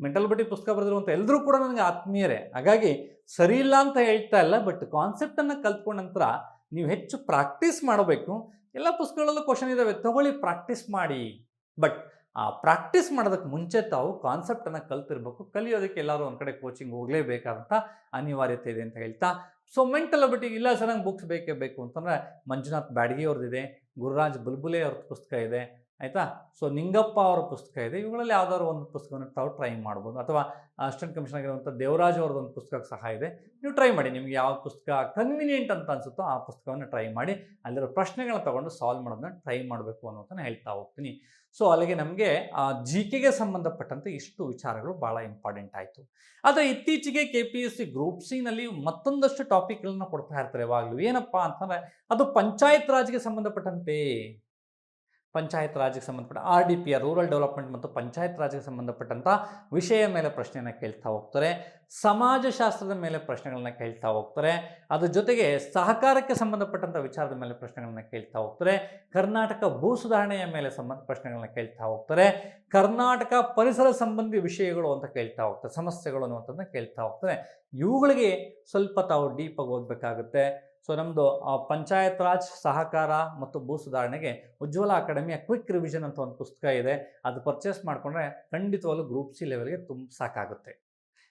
ಮೆಂಟಲ್ ಎಬಿಲಿಟಿ ಪುಸ್ತಕ ಬರೆದಿರುವಂಥ ಎಲ್ಲರೂ ಕೂಡ ನನಗೆ ಆತ್ಮೀಯರೇ. ಹಾಗಾಗಿ ಸರಿ ಇಲ್ಲ ಅಂತ ಹೇಳ್ತಾ ಇಲ್ಲ, ಬಟ್ ಕಾನ್ಸೆಪ್ಟನ್ನು ಕಲ್ತ್ಕೊಂಡ ನಂತರ ನೀವು ಹೆಚ್ಚು ಪ್ರಾಕ್ಟೀಸ್ ಮಾಡಬೇಕು. ಎಲ್ಲ ಪುಸ್ತಕಗಳಲ್ಲೂ ಕ್ವಶನ್ ಇದ್ದಾವೆ, ತಗೊಳ್ಳಿ, ಪ್ರಾಕ್ಟೀಸ್ ಮಾಡಿ. ಬಟ್ ಆ ಪ್ರಾಕ್ಟೀಸ್ ಮಾಡೋದಕ್ಕೆ ಮುಂಚೆ ತಾವು ಕಾನ್ಸೆಪ್ಟನ್ನು ಕಲ್ತಿರ್ಬೇಕು. ಕಲಿಯೋದಕ್ಕೆ ಎಲ್ಲರೂ ಒಂದು ಕಡೆ ಕೋಚಿಂಗ್ ಹೋಗಲೇಬೇಕಾದಂಥ ಅನಿವಾರ್ಯತೆ ಇದೆ ಅಂತ ಹೇಳ್ತಾ, ಸೊ ಮೆಂಟಲ್ ಎಬಿಲಿಟಿ ಇಲ್ಲ ಸರ್ ನಂಗೆ ಬುಕ್ಸ್ ಬೇಕೇ ಬೇಕು ಅಂತಂದರೆ ಮಂಜುನಾಥ್ ಬ್ಯಾಡಗಿ ಅವ್ರದ್ದಿದೆ, ಗುರುರಾಜ್ ಬುಲ್ಬುಲೆ ಅವ್ರದ್ದು ಪುಸ್ತಕ ಇದೆ, ಆಯಿತಾ. ಸೊ ನಿಂಗಪ್ಪ ಅವರ ಪುಸ್ತಕ ಇದೆ. ಇವುಗಳಲ್ಲಿ ಯಾವ್ದಾದ್ರು ಒಂದು ಪುಸ್ತಕವನ್ನು ತಾವು ಟ್ರೈ ಮಾಡ್ಬೋದು. ಅಥವಾ ಅಸಿಸ್ಟೆಂಟ್ ಕಮಿಷನರ್ ಆಗಿರುವಂಥ ದೇವರಾಜ್ ಅವ್ರದ್ದು ಒಂದು ಪುಸ್ತಕ ಸಹ ಇದೆ. ನೀವು ಟ್ರೈ ಮಾಡಿ, ನಿಮ್ಗೆ ಯಾವ ಪುಸ್ತಕ ಕನ್ವಿನಿಯೆಂಟ್ ಅಂತ ಅನಿಸುತ್ತೋ ಆ ಪುಸ್ತಕವನ್ನು ಟ್ರೈ ಮಾಡಿ ಅಲ್ಲಿರೋ ಪ್ರಶ್ನೆಗಳನ್ನ ತಗೊಂಡು ಸಾಲ್ವ್ ಮಾಡೋದನ್ನ ಟ್ರೈ ಮಾಡಬೇಕು ಅನ್ನೋದನ್ನ ಹೇಳ್ತಾ ಹೋಗ್ತೀನಿ. ಸೊ ಅಲ್ಲಿಗೆ ನಮಗೆ GKಗೆ ಸಂಬಂಧಪಟ್ಟಂತೆ ಇಷ್ಟು ವಿಚಾರಗಳು ಭಾಳ ಇಂಪಾರ್ಟೆಂಟ್ ಆಯಿತು. ಆದರೆ ಇತ್ತೀಚೆಗೆ KPSC ಗ್ರೂಪ್ ಸಿನಲ್ಲಿ ಮತ್ತೊಂದಷ್ಟು ಟಾಪಿಕ್ಗಳನ್ನ ಕೊಡ್ತಾ ಇರ್ತಾರೆ ಯಾವಾಗಲೂ. ಏನಪ್ಪ ಅಂತಂದರೆ ಅದು ಪಂಚಾಯತ್ ರಾಜ್ಗೆ ಸಂಬಂಧಪಟ್ಟಂತೆ, ಪಂಚಾಯತ್ ರಾಜ್ಗೆ ಸಂಬಂಧಪಟ್ಟ RDPR, ರೂರಲ್ ಡೆವಲಪ್ಮೆಂಟ್ ಮತ್ತು ಪಂಚಾಯತ್ ರಾಜ್ಗೆ ಸಂಬಂಧಪಟ್ಟಂಥ ವಿಷಯ ಮೇಲೆ ಪ್ರಶ್ನೆಯನ್ನು ಕೇಳ್ತಾ ಹೋಗ್ತಾರೆ. ಸಮಾಜಶಾಸ್ತ್ರದ ಮೇಲೆ ಪ್ರಶ್ನೆಗಳನ್ನ ಕೇಳ್ತಾ ಹೋಗ್ತಾರೆ. ಅದ್ರ ಜೊತೆಗೆ ಸಹಕಾರಕ್ಕೆ ಸಂಬಂಧಪಟ್ಟಂಥ ವಿಚಾರದ ಮೇಲೆ ಪ್ರಶ್ನೆಗಳನ್ನ ಕೇಳ್ತಾ ಹೋಗ್ತಾರೆ. ಕರ್ನಾಟಕ ಭೂ ಸುಧಾರಣೆಯ ಮೇಲೆ ಪ್ರಶ್ನೆಗಳನ್ನ ಕೇಳ್ತಾ ಹೋಗ್ತಾರೆ. ಕರ್ನಾಟಕ ಪರಿಸರ ಸಂಬಂಧಿ ವಿಷಯಗಳು ಅಂತ ಕೇಳ್ತಾ ಹೋಗ್ತಾರೆ, ಸಮಸ್ಯೆಗಳು ಅನ್ನುವಂಥದ್ದನ್ನ ಕೇಳ್ತಾ ಹೋಗ್ತಾರೆ. ಇವುಗಳಿಗೆ ಸ್ವಲ್ಪ ತಾವು ಡೀಪಾಗಿ ಓದಬೇಕಾಗುತ್ತೆ. ಸೊ ನಮ್ಮದು ಪಂಚಾಯತ್ ರಾಜ್, ಸಹಕಾರ ಮತ್ತು ಭೂ ಸುಧಾರಣೆಗೆ ಉಜ್ವಲ ಅಕಾಡೆಮಿಯ ಕ್ವಿಕ್ ರಿವಿಷನ್ ಅಂತ ಒಂದು ಪುಸ್ತಕ ಇದೆ. ಅದು ಪರ್ಚೇಸ್ ಮಾಡಿಕೊಂಡ್ರೆ ಖಂಡಿತವಾಗ್ಲೂ ಗ್ರೂಪ್ ಸಿ ಲೆವೆಲ್ಗೆ ತುಂಬ ಸಾಕಾಗುತ್ತೆ.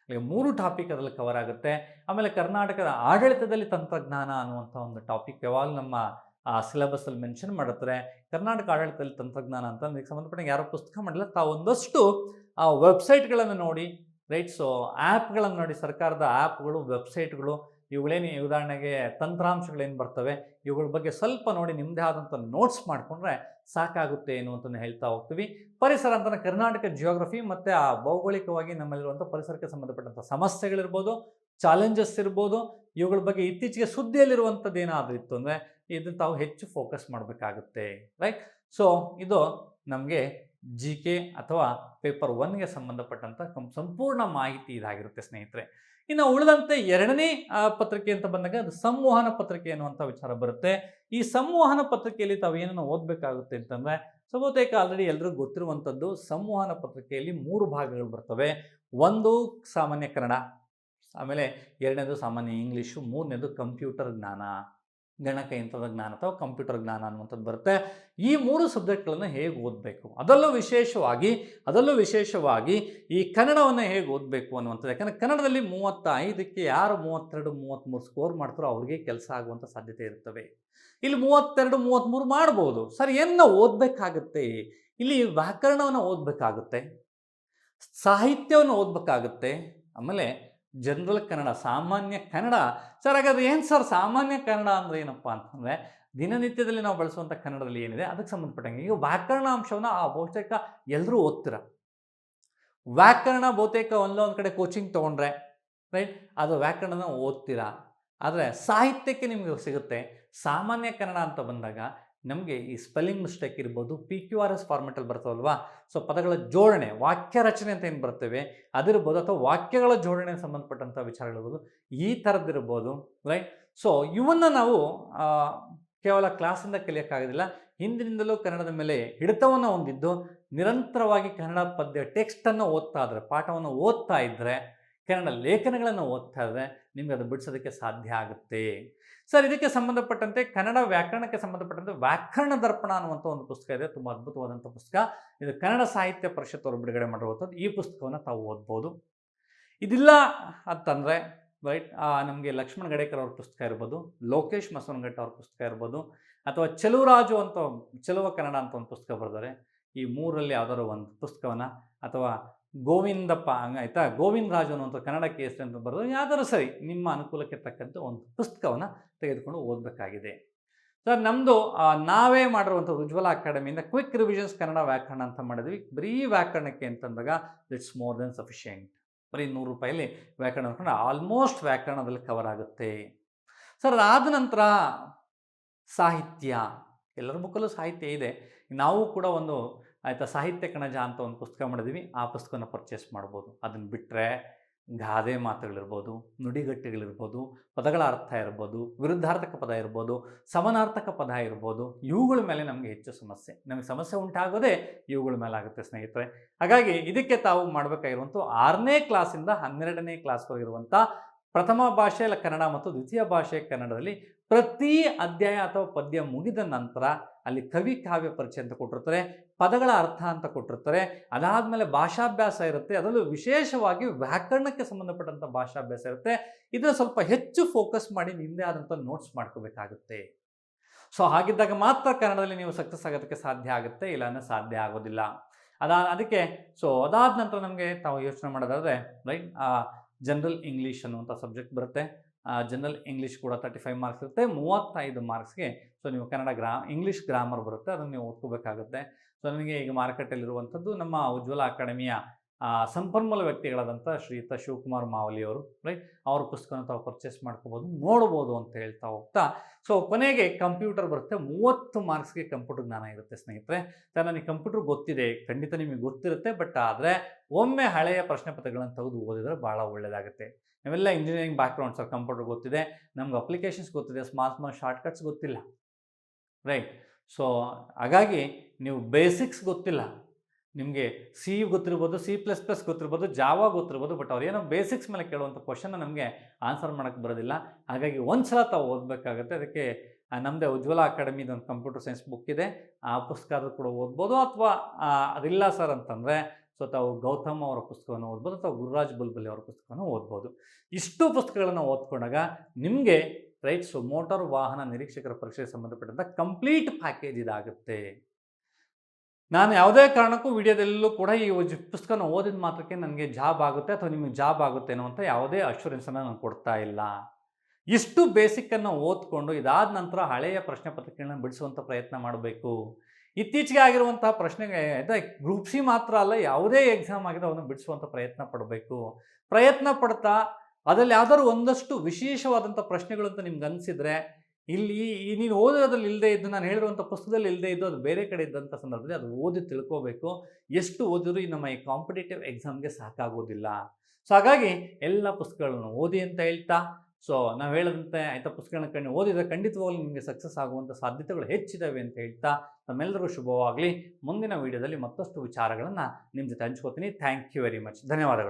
ಅಲ್ಲಿ 3 ಟಾಪಿಕ್ ಅದರಲ್ಲಿ ಕವರ್ ಆಗುತ್ತೆ. ಆಮೇಲೆ ಕರ್ನಾಟಕದ ಆಡಳಿತದಲ್ಲಿ ತಂತ್ರಜ್ಞಾನ ಅನ್ನುವಂಥ ಒಂದು ಟಾಪಿಕ್ ಯಾವಾಗಲೂ ನಮ್ಮ ಸಿಲೆಬಸ್ಸಲ್ಲಿ ಮೆನ್ಷನ್ ಮಾಡುತ್ತಾರೆ. ಕರ್ನಾಟಕ ಆಡಳಿತದಲ್ಲಿ ತಂತ್ರಜ್ಞಾನ ಅಂತ ಅದಕ್ಕೆ ಸಂಬಂಧಪಟ್ಟ ಯಾರೋ ಪುಸ್ತಕ ಮಾಡಿಲ್ಲ, ತಾವು ಒಂದಷ್ಟು ವೆಬ್ಸೈಟ್ಗಳನ್ನು ನೋಡಿ, ರೈಟ್. ಸೊ ಆ್ಯಪ್ಗಳನ್ನು ನೋಡಿ, ಸರ್ಕಾರದ ಆ್ಯಪ್ಗಳು, ವೆಬ್ಸೈಟ್ಗಳು, ಇವುಗಳೇನು ಉದಾಹರಣೆಗೆ ತಂತ್ರಾಂಶಗಳೇನು ಬರ್ತವೆ ಇವುಗಳ ಬಗ್ಗೆ ಸ್ವಲ್ಪ ನೋಡಿ ನಿಮ್ಮದೇ ಆದಂಥ ನೋಟ್ಸ್ ಮಾಡಿಕೊಂಡ್ರೆ ಸಾಕಾಗುತ್ತೆ ಅನ್ನುವಂಥದ್ದು ಹೇಳ್ತಾ ಹೋಗ್ತೀವಿ. ಪರಿಸರ ಅಂತಂದರೆ ಕರ್ನಾಟಕ ಜಿಯೋಗ್ರಫಿ ಮತ್ತು ಆ ಭೌಗೋಳಿಕವಾಗಿ ನಮ್ಮಲ್ಲಿರುವಂಥ ಪರಿಸರಕ್ಕೆ ಸಂಬಂಧಪಟ್ಟಂಥ ಸಮಸ್ಯೆಗಳಿರ್ಬೋದು, ಚಾಲೆಂಜಸ್ ಇರ್ಬೋದು, ಇವುಗಳ ಬಗ್ಗೆ ಇತ್ತೀಚೆಗೆ ಸುದ್ದಿಯಲ್ಲಿರುವಂಥದ್ದು ಏನಾದರೂ ಇತ್ತು ಅಂದರೆ ಇದನ್ನು ತಾವು ಹೆಚ್ಚು ಫೋಕಸ್ ಮಾಡಬೇಕಾಗುತ್ತೆ, ರೈಟ್. ಸೊ ಇದು ನಮಗೆ GK ಅಥವಾ ಪೇಪರ್ 1ಗೆ ಸಂಬಂಧಪಟ್ಟಂಥ ಸಂಪೂರ್ಣ ಮಾಹಿತಿ ಇದಾಗಿರುತ್ತೆ ಸ್ನೇಹಿತರೆ. ಇನ್ನು ಉಳಿದಂತೆ 2ನೇ ಪತ್ರಿಕೆ ಅಂತ ಬಂದಾಗ ಅದು ಸಂವಹನ ಪತ್ರಿಕೆ ಅನ್ನುವಂಥ ವಿಚಾರ ಬರುತ್ತೆ. ಈ ಸಂವಹನ ಪತ್ರಿಕೆಯಲ್ಲಿ ತಾವು ಏನನ್ನು ಓದಬೇಕಾಗುತ್ತೆ ಅಂತಂದರೆ, ಸೊ ಬಹುತೇಕ ಆಲ್ರೆಡಿ ಎಲ್ರಿಗೂ ಗೊತ್ತಿರುವಂಥದ್ದು, ಸಂವಹನ ಪತ್ರಿಕೆಯಲ್ಲಿ 3 ಭಾಗಗಳು ಬರ್ತವೆ. ಒಂದು ಸಾಮಾನ್ಯ ಕನ್ನಡ, ಆಮೇಲೆ 2ನೇದು ಸಾಮಾನ್ಯ ಇಂಗ್ಲೀಷು, 3ನೇದು ಕಂಪ್ಯೂಟರ್ ಜ್ಞಾನ, ಗಣಕಯಂತ್ರದ ಜ್ಞಾನ ಅಥವಾ ಕಂಪ್ಯೂಟರ್ ಜ್ಞಾನ ಅನ್ನುವಂಥದ್ದು ಬರುತ್ತೆ. ಈ 3 ಸಬ್ಜೆಕ್ಟ್ಗಳನ್ನು ಹೇಗೆ ಓದಬೇಕು, ಅದರಲ್ಲೂ ವಿಶೇಷವಾಗಿ ಈ ಕನ್ನಡವನ್ನು ಹೇಗೆ ಓದಬೇಕು ಅನ್ನುವಂಥದ್ದು. ಯಾಕಂದರೆ ಕನ್ನಡದಲ್ಲಿ 35ಕ್ಕೆ ಯಾರು 32, 33 ಸ್ಕೋರ್ ಮಾಡ್ತಾರೋ ಅವ್ರಿಗೆ ಕೆಲಸ ಆಗುವಂಥ ಸಾಧ್ಯತೆ ಇರ್ತವೆ. ಇಲ್ಲಿ 32, 33 ಮಾಡ್ಬೋದು. ಸರ್ ಏನನ್ನ ಓದಬೇಕಾಗುತ್ತೆ? ಇಲ್ಲಿ ವ್ಯಾಕರಣವನ್ನು ಓದಬೇಕಾಗುತ್ತೆ, ಸಾಹಿತ್ಯವನ್ನು ಓದಬೇಕಾಗುತ್ತೆ, ಆಮೇಲೆ ಜನರಲ್ ಕನ್ನಡ, ಸಾಮಾನ್ಯ ಕನ್ನಡ. ಸರ್ ಹಾಗಾದ್ರೆ ಏನು ಸರ್ ಸಾಮಾನ್ಯ ಕನ್ನಡ ಅಂದರೆ ಏನಪ್ಪ ಅಂತಂದರೆ, ದಿನನಿತ್ಯದಲ್ಲಿ ನಾವು ಬಳಸುವಂಥ ಕನ್ನಡದಲ್ಲಿ ಏನಿದೆ ಅದಕ್ಕೆ ಸಂಬಂಧಪಟ್ಟಂಗೆ. ಈಗ ವ್ಯಾಕರಣ ಅಂಶವನ್ನು ಬಹುತೇಕ ಎಲ್ಲರೂ ಓದ್ತೀರ. ವ್ಯಾಕರಣ ಬಹುತೇಕ ಒಂದೊಂದು ಕಡೆ ಕೋಚಿಂಗ್ ತೊಗೊಂಡ್ರೆ, ರೈಟ್, ಅದು ವ್ಯಾಕರಣನ ಓದ್ತೀರಾ. ಆದರೆ ಸಾಹಿತ್ಯಕ್ಕೆ ನಿಮಗೆ ಸಿಗುತ್ತೆ. ಸಾಮಾನ್ಯ ಕನ್ನಡ ಅಂತ ಬಂದಾಗ ನಮಗೆ ಈ ಸ್ಪೆಲ್ಲಿಂಗ್ ಮಿಸ್ಟೇಕ್ ಇರ್ಬೋದು, PQRS ಫಾರ್ಮೆಟಲ್ಲಿ ಬರ್ತವಲ್ವಾ. ಸೊ ಪದಗಳ ಜೋಡಣೆ, ವಾಕ್ಯ ರಚನೆ ಅಂತ ಏನು ಬರ್ತೇವೆ ಅದಿರ್ಬೋದು, ಅಥವಾ ವಾಕ್ಯಗಳ ಜೋಡಣೆಗೆ ಸಂಬಂಧಪಟ್ಟಂಥ ವಿಚಾರಗಳಿರ್ಬೋದು, ಈ ಥರದ್ದಿರ್ಬೋದು, ರೈಟ್. ಸೊ ಇವನ್ನು ನಾವು ಕೇವಲ ಕ್ಲಾಸಿಂದ ಕಲಿಯೋಕ್ಕಾಗೋದಿಲ್ಲ. ಹಿಂದಿನಿಂದಲೂ ಕನ್ನಡದ ಮೇಲೆ ಹಿಡಿತವನ್ನು ಹೊಂದಿದ್ದು ನಿರಂತರವಾಗಿ ಕನ್ನಡ ಪದ್ಯ ಟೆಕ್ಸ್ಟನ್ನು ಓದ್ತಾ ಇದ್ದರೆ, ಪಾಠವನ್ನು ಓದ್ತಾ ಇದ್ದರೆ, ಕನ್ನಡ ಲೇಖನಗಳನ್ನು ಓದ್ತಾ ಇದ್ದರೆ ನಿಮಗೆ ಅದು ಬಿಡಿಸೋದಕ್ಕೆ ಸಾಧ್ಯ ಆಗುತ್ತೆ. ಸರ್ ಇದಕ್ಕೆ ಸಂಬಂಧಪಟ್ಟಂತೆ ಕನ್ನಡ ವ್ಯಾಕರಣಕ್ಕೆ ಸಂಬಂಧಪಟ್ಟಂತೆ ವ್ಯಾಕರಣ ದರ್ಪಣ ಅನ್ನುವಂಥ ಒಂದು ಪುಸ್ತಕ ಇದೆ. ತುಂಬ ಅದ್ಭುತವಾದಂಥ ಪುಸ್ತಕ. ಇದು ಕನ್ನಡ ಸಾಹಿತ್ಯ ಪರಿಷತ್ ಅವರು ಬಿಡುಗಡೆ ಮಾಡಿರುವಂಥದ್ದು. ಈ ಪುಸ್ತಕವನ್ನು ತಾವು ಓದ್ಬೋದು. ಇದಿಲ್ಲ ಅಂತಂದರೆ, ರೈಟ್, ನಮಗೆ ಲಕ್ಷ್ಮಣ್ ಗಡೇಕರ್ ಅವ್ರ ಪುಸ್ತಕ ಇರ್ಬೋದು, ಲೋಕೇಶ್ ಮಸವನಘಟ್ಟ ಅವ್ರ ಪುಸ್ತಕ ಇರ್ಬೋದು, ಅಥವಾ ಚೆಲುವರಾಜು ಅಂತ ಚೆಲುವ ಕನ್ನಡ ಅಂತ ಒಂದು ಪುಸ್ತಕ ಬರೆದಾರೆ. ಈ 3ರಲ್ಲಿ ಯಾವ್ದಾದ್ರು ಒಂದು ಪುಸ್ತಕವನ್ನು, ಅಥವಾ ಗೋವಿಂದಪ್ಪ ಆಯಿತಾ, ಗೋವಿಂದ ರಾಜು ಅನ್ನುವಂಥ ಕನ್ನಡ ಕೇಸರಿ ಅಂತ ಬರೆದು, ಯಾವ್ದಾದ್ರು ಸರಿ ನಿಮ್ಮ ಅನುಕೂಲಕ್ಕೆ ತಕ್ಕಂತೆ ಒಂದು ಪುಸ್ತಕವನ್ನು ತೆಗೆದುಕೊಂಡು ಓದಬೇಕಾಗಿದೆ. ಸರ್ ನಮ್ಮದು ನಾವೇ ಮಾಡಿರುವಂಥ ಉಜ್ವಲ ಅಕಾಡೆಮಿಯಿಂದ ಕ್ವಿಕ್ ರಿವಿಷನ್ಸ್ ಕನ್ನಡ ವ್ಯಾಕರಣ ಅಂತ ಮಾಡಿದ್ವಿ. ಬರೀ ವ್ಯಾಕರಣಕ್ಕೆ ಅಂತಂದಾಗ ಇಟ್ಸ್ ಮೋರ್ ದೆನ್ ಸಫಿಷಿಯೆಂಟ್. ಬರೀ 100 ರೂಪಾಯಲ್ಲಿ ವ್ಯಾಕರಣ ಅಂದ್ಕೊಂಡ್ರೆ ಆಲ್ಮೋಸ್ಟ್ ವ್ಯಾಕರಣದಲ್ಲಿ ಕವರ್ ಆಗುತ್ತೆ. ಸರ್ ಅದಾದ ನಂತರ ಸಾಹಿತ್ಯ, ಎಲ್ಲರ ಬುಕ್ಕಲ್ಲೂ ಸಾಹಿತ್ಯ ಇದೆ. ನಾವು ಕೂಡ ಒಂದು ಸಾಹಿತ್ಯ ಕಣಜ ಅಂತ ಒಂದು ಪುಸ್ತಕ ಮಾಡಿದ್ವಿ. ಆ ಪುಸ್ತಕನ ಪರ್ಚೇಸ್ ಮಾಡ್ಬೋದು. ಅದನ್ನು ಬಿಟ್ಟರೆ ಗಾದೆ ಮಾತುಗಳಿರ್ಬೋದು, ನುಡಿಗಟ್ಟುಗಳಿರ್ಬೋದು, ಪದಗಳ ಅರ್ಥ ಇರ್ಬೋದು, ವಿರುದ್ಧಾರ್ಥಕ ಪದ ಇರ್ಬೋದು, ಸಮಾನಾರ್ಥಕ ಪದ ಇರ್ಬೋದು, ಇವುಗಳ ಮೇಲೆ ನಮಗೆ ಹೆಚ್ಚು ನಮಗೆ ಸಮಸ್ಯೆ ಉಂಟಾಗೋದೇ ಇವುಗಳ ಮೇಲೆ ಆಗುತ್ತೆ ಸ್ನೇಹಿತರೆ. ಹಾಗಾಗಿ ಇದಕ್ಕೆ ತಾವು ಮಾಡಬೇಕಾಗಿರುವಂಥ 6ನೇ ಕ್ಲಾಸಿಂದ 12ನೇ ಕ್ಲಾಸ್ವರೆಗಿರುವಂಥ ಪ್ರಥಮ ಭಾಷೆ ಕನ್ನಡ ಮತ್ತು ದ್ವಿತೀಯ ಭಾಷೆ ಕನ್ನಡದಲ್ಲಿ ಪ್ರತಿ ಅಧ್ಯಾಯ ಅಥವಾ ಪದ್ಯ ಮುಗಿದ ನಂತರ ಅಲ್ಲಿ ಕವಿ ಕಾವ್ಯ ಪರಿಚಯ ಅಂತ ಕೊಟ್ಟಿರ್ತಾರೆ, ಪದಗಳ ಅರ್ಥ ಅಂತ ಕೊಟ್ಟಿರ್ತಾರೆ. ಅದಾದಮೇಲೆ ಭಾಷಾಭ್ಯಾಸ ಇರುತ್ತೆ. ಅದರಲ್ಲೂ ವಿಶೇಷವಾಗಿ ವ್ಯಾಕರಣಕ್ಕೆ ಸಂಬಂಧಪಟ್ಟಂಥ ಭಾಷಾಭ್ಯಾಸ ಇರುತ್ತೆ. ಇದನ್ನು ಸ್ವಲ್ಪ ಹೆಚ್ಚು ಫೋಕಸ್ ಮಾಡಿ ನಿಮ್ಮದೇ ಆದಂಥ ನೋಟ್ಸ್ ಮಾಡ್ಕೋಬೇಕಾಗುತ್ತೆ. ಸೊ ಹಾಗಿದ್ದಾಗ ಮಾತ್ರ ಕನ್ನಡದಲ್ಲಿ ನೀವು ಸಕ್ಸಸ್ ಆಗೋದಕ್ಕೆ ಸಾಧ್ಯ ಆಗುತ್ತೆ, ಇಲ್ಲಾಂದರೆ ಸಾಧ್ಯ ಆಗೋದಿಲ್ಲ. ಅದಕ್ಕೆ ಸೊ ಅದಾದ ನಂತರ ನಮಗೆ ತಾವು ಯೋಚನೆ ಮಾಡೋದಾದರೆ ರೈಟ್ ಜನರಲ್ ಇಂಗ್ಲೀಷ್ ಅನ್ನುವಂಥ ಸಬ್ಜೆಕ್ಟ್ ಬರುತ್ತೆ. ಜನರಲ್ ಇಂಗ್ಲೀಷ್ ಕೂಡ 35 ಮಾರ್ಕ್ಸ್ ಇರುತ್ತೆ. 35 ಮಾರ್ಕ್ಸ್ಗೆ ಸೊ ನೀವು ಇಂಗ್ಲೀಷ್ ಗ್ರಾಮರ್ ಬರುತ್ತೆ, ಅದನ್ನು ನೀವು ಓದ್ಕೋಬೇಕಾಗುತ್ತೆ. ಸೊ ನನಗೆ ಈಗ ಮಾರುಕಟ್ಟೆಯಲ್ಲಿರುವಂಥದ್ದು ನಮ್ಮ ಉಜ್ವಲ ಅಕಾಡೆಮಿಯ ಸಂಪನ್ಮೂಲ ವ್ಯಕ್ತಿಗಳಾದಂಥ ಶ್ರೀಯುತ ಶಿವಕುಮಾರ್ ಮಾವಲಿ ಅವರು ರೈಟ್, ಅವ್ರ ಪುಸ್ತಕನ ತಾವು ಪರ್ಚೇಸ್ ಮಾಡ್ಕೋಬೋದು, ನೋಡ್ಬೋದು ಅಂತ ಹೇಳ್ತಾ ಹೋಗ್ತಾ ಸೊ ಕೊನೆಗೆ ಕಂಪ್ಯೂಟರ್ ಬರುತ್ತೆ. 30 ಮಾರ್ಕ್ಸ್ಗೆ ಕಂಪ್ಯೂಟರ್ ಜ್ಞಾನ ಇರುತ್ತೆ ಸ್ನೇಹಿತರೆ. ಸರ್ ನನಗೆ ಕಂಪ್ಯೂಟರ್ ಗೊತ್ತಿದೆ, ಖಂಡಿತ ನಿಮಗೆ ಗೊತ್ತಿರುತ್ತೆ, ಬಟ್ ಆದರೆ ಒಮ್ಮೆ ಹಳೆಯ ಪ್ರಶ್ನೆ ಪತ್ರಗಳನ್ನು ತೆಗೆದು ಓದಿದರೆ ಭಾಳ ಒಳ್ಳೆಯದಾಗುತ್ತೆ. ನಾವೆಲ್ಲ ಇಂಜಿನಿಯರಿಂಗ್ ಬ್ಯಾಕ್ಗ್ರೌಂಡ್ ಸರ್, ಕಂಪ್ಯೂಟರ್ ಗೊತ್ತಿದೆ, ನಮ್ಗೆ ಅಪ್ಲಿಕೇಶನ್ಸ್ ಗೊತ್ತಿದೆ, ಸ್ಮಾಲ್ ಶಾರ್ಟ್ಕಟ್ಸ್ ಗೊತ್ತಿಲ್ಲ ರೈಟ್. ಸೊ ಹಾಗಾಗಿ ನೀವು ಬೇಸಿಕ್ಸ್ ಗೊತ್ತಿಲ್ಲ, ನಿಮಗೆ ಸಿ ಗೊತ್ತಿರ್ಬೋದು, C++ ಗೊತ್ತಿರ್ಬೋದು, ಜಾವಾ ಗೊತ್ತಿರ್ಬೋದು, ಬಟ್ ಅವ್ರು ಏನೋ ಬೇಸಿಕ್ಸ್ ಮೇಲೆ ಕೇಳುವಂಥ ಕ್ವಶನ್ನ ನಮಗೆ ಆನ್ಸರ್ ಮಾಡೋಕ್ಕೆ ಬರೋದಿಲ್ಲ. ಹಾಗಾಗಿ ಒಂದು ಸಲ ತಾವು ಓದಬೇಕಾಗತ್ತೆ. ಅದಕ್ಕೆ ನಮ್ಮದೇ ಉಜ್ವಲ ಅಕಾಡೆಮಿದು ಒಂದು ಕಂಪ್ಯೂಟರ್ ಸೈನ್ಸ್ ಬುಕ್ ಇದೆ, ಆ ಪುಸ್ತಕ ಆದರೂ ಕೂಡ ಓದ್ಬೋದು. ಅಥವಾ ಅದಿಲ್ಲ ಸರ್ ಅಂತಂದರೆ ಸೊ ತಾವು ಗೌತಮ್ ಅವರ ಪುಸ್ತಕವನ್ನು ಓದ್ಬೋದು, ಅಥವಾ ಗುರುರಾಜ್ ಬುಲ್ಬುಲಿ ಅವರ ಪುಸ್ತಕವನ್ನು ಓದ್ಬೋದು. ಇಷ್ಟು ಪುಸ್ತಕಗಳನ್ನು ಓದ್ಕೊಂಡಾಗ ನಿಮಗೆ ರೈಟ್ ಸೊ ಮೋಟಾರ್ ವಾಹನ ನಿರೀಕ್ಷಕರ ಪರೀಕ್ಷೆಗೆ ಸಂಬಂಧಪಟ್ಟಂಥ ಕಂಪ್ಲೀಟ್ ಪ್ಯಾಕೇಜ್ ಇದಾಗುತ್ತೆ. ನಾನು ಯಾವುದೇ ಕಾರಣಕ್ಕೂ ವಿಡಿಯೋದಲ್ಲೂ ಕೂಡ ಈ ಪುಸ್ತಕನ ಓದಿದ ಮಾತ್ರಕ್ಕೆ ನನಗೆ ಜಾಬ್ ಆಗುತ್ತೆ ಅಥವಾ ನಿಮಗೆ ಜಾಬ್ ಆಗುತ್ತೆ ಅನ್ನುವಂಥ ಯಾವುದೇ ಅಶ್ಯೂರೆನ್ಸನ್ನು ನಾನು ಕೊಡ್ತಾ ಇಲ್ಲ. ಇಷ್ಟು ಬೇಸಿಕ್ಕನ್ನು ಓದ್ಕೊಂಡು ಇದಾದ ನಂತರ ಹಳೆಯ ಪ್ರಶ್ನೆ ಪತ್ರಿಕೆಗಳನ್ನ ಬಿಡಿಸುವಂಥ ಪ್ರಯತ್ನ ಮಾಡಬೇಕು. ಇತ್ತೀಚೆಗೆ ಆಗಿರುವಂತಹ ಪ್ರಶ್ನೆಗೆ ಗ್ರೂಪ್ ಸಿ ಮಾತ್ರ ಅಲ್ಲ, ಯಾವುದೇ ಎಕ್ಸಾಮ್ ಆಗಿದೆ ಅವನ್ನು ಬಿಡಿಸುವಂಥ ಪ್ರಯತ್ನ ಪಡಬೇಕು. ಪ್ರಯತ್ನ ಪಡ್ತಾ ಅದರಲ್ಲಿ ಯಾವ್ದಾದ್ರು ಒಂದಷ್ಟು ವಿಶೇಷವಾದಂಥ ಪ್ರಶ್ನೆಗಳು ಅಂತ ನಿಮ್ಗೆ ಅನಿಸಿದರೆ, ಇಲ್ಲಿ ನೀನು ಓದೋದ್ರಲ್ಲಿ ಇಲ್ಲದೆ ಇದ್ದು, ನಾನು ಹೇಳಿರುವಂಥ ಪುಸ್ತಕದಲ್ಲಿ ಇಲ್ಲದೆ ಇದ್ದು ಅದು ಬೇರೆ ಕಡೆ ಇದ್ದಂಥ ಸಂದರ್ಭದಲ್ಲಿ ಅದು ಓದಿ ತಿಳ್ಕೋಬೇಕು. ಎಷ್ಟು ಓದಿದ್ರು ಈ ನಮ್ಮ ಈ ಕಾಂಪಿಟೇಟಿವ್ ಎಕ್ಸಾಮ್ಗೆ ಸಾಕಾಗೋದಿಲ್ಲ. ಸೊ ಹಾಗಾಗಿ ಎಲ್ಲ ಪುಸ್ತಕಗಳನ್ನು ಓದಿ ಅಂತ ಹೇಳ್ತಾ, ಸೊ ನಾವು ಹೇಳದಂತೆ ಆಯ್ತಾ ಪುಸ್ತಕಗಳನ್ನ ಓದಿದರೆ ಖಂಡಿತವಾಗ್ಲೂ ನಿಮಗೆ ಸಕ್ಸಸ್ ಆಗುವಂಥ ಸಾಧ್ಯತೆಗಳು ಹೆಚ್ಚಿದ್ದಾವೆ ಅಂತ ಹೇಳ್ತಾ ತಮ್ಮೆಲ್ಲರಿಗೂ ಶುಭವಾಗಲಿ. ಮುಂದಿನ ವೀಡಿಯೋದಲ್ಲಿ ಮತ್ತಷ್ಟು ವಿಚಾರಗಳನ್ನು ನಿಮ್ಮ ಜೊತೆ ಹಂಚ್ಕೋತೀನಿ. Thank you very much. ಧನ್ಯವಾದಗಳು.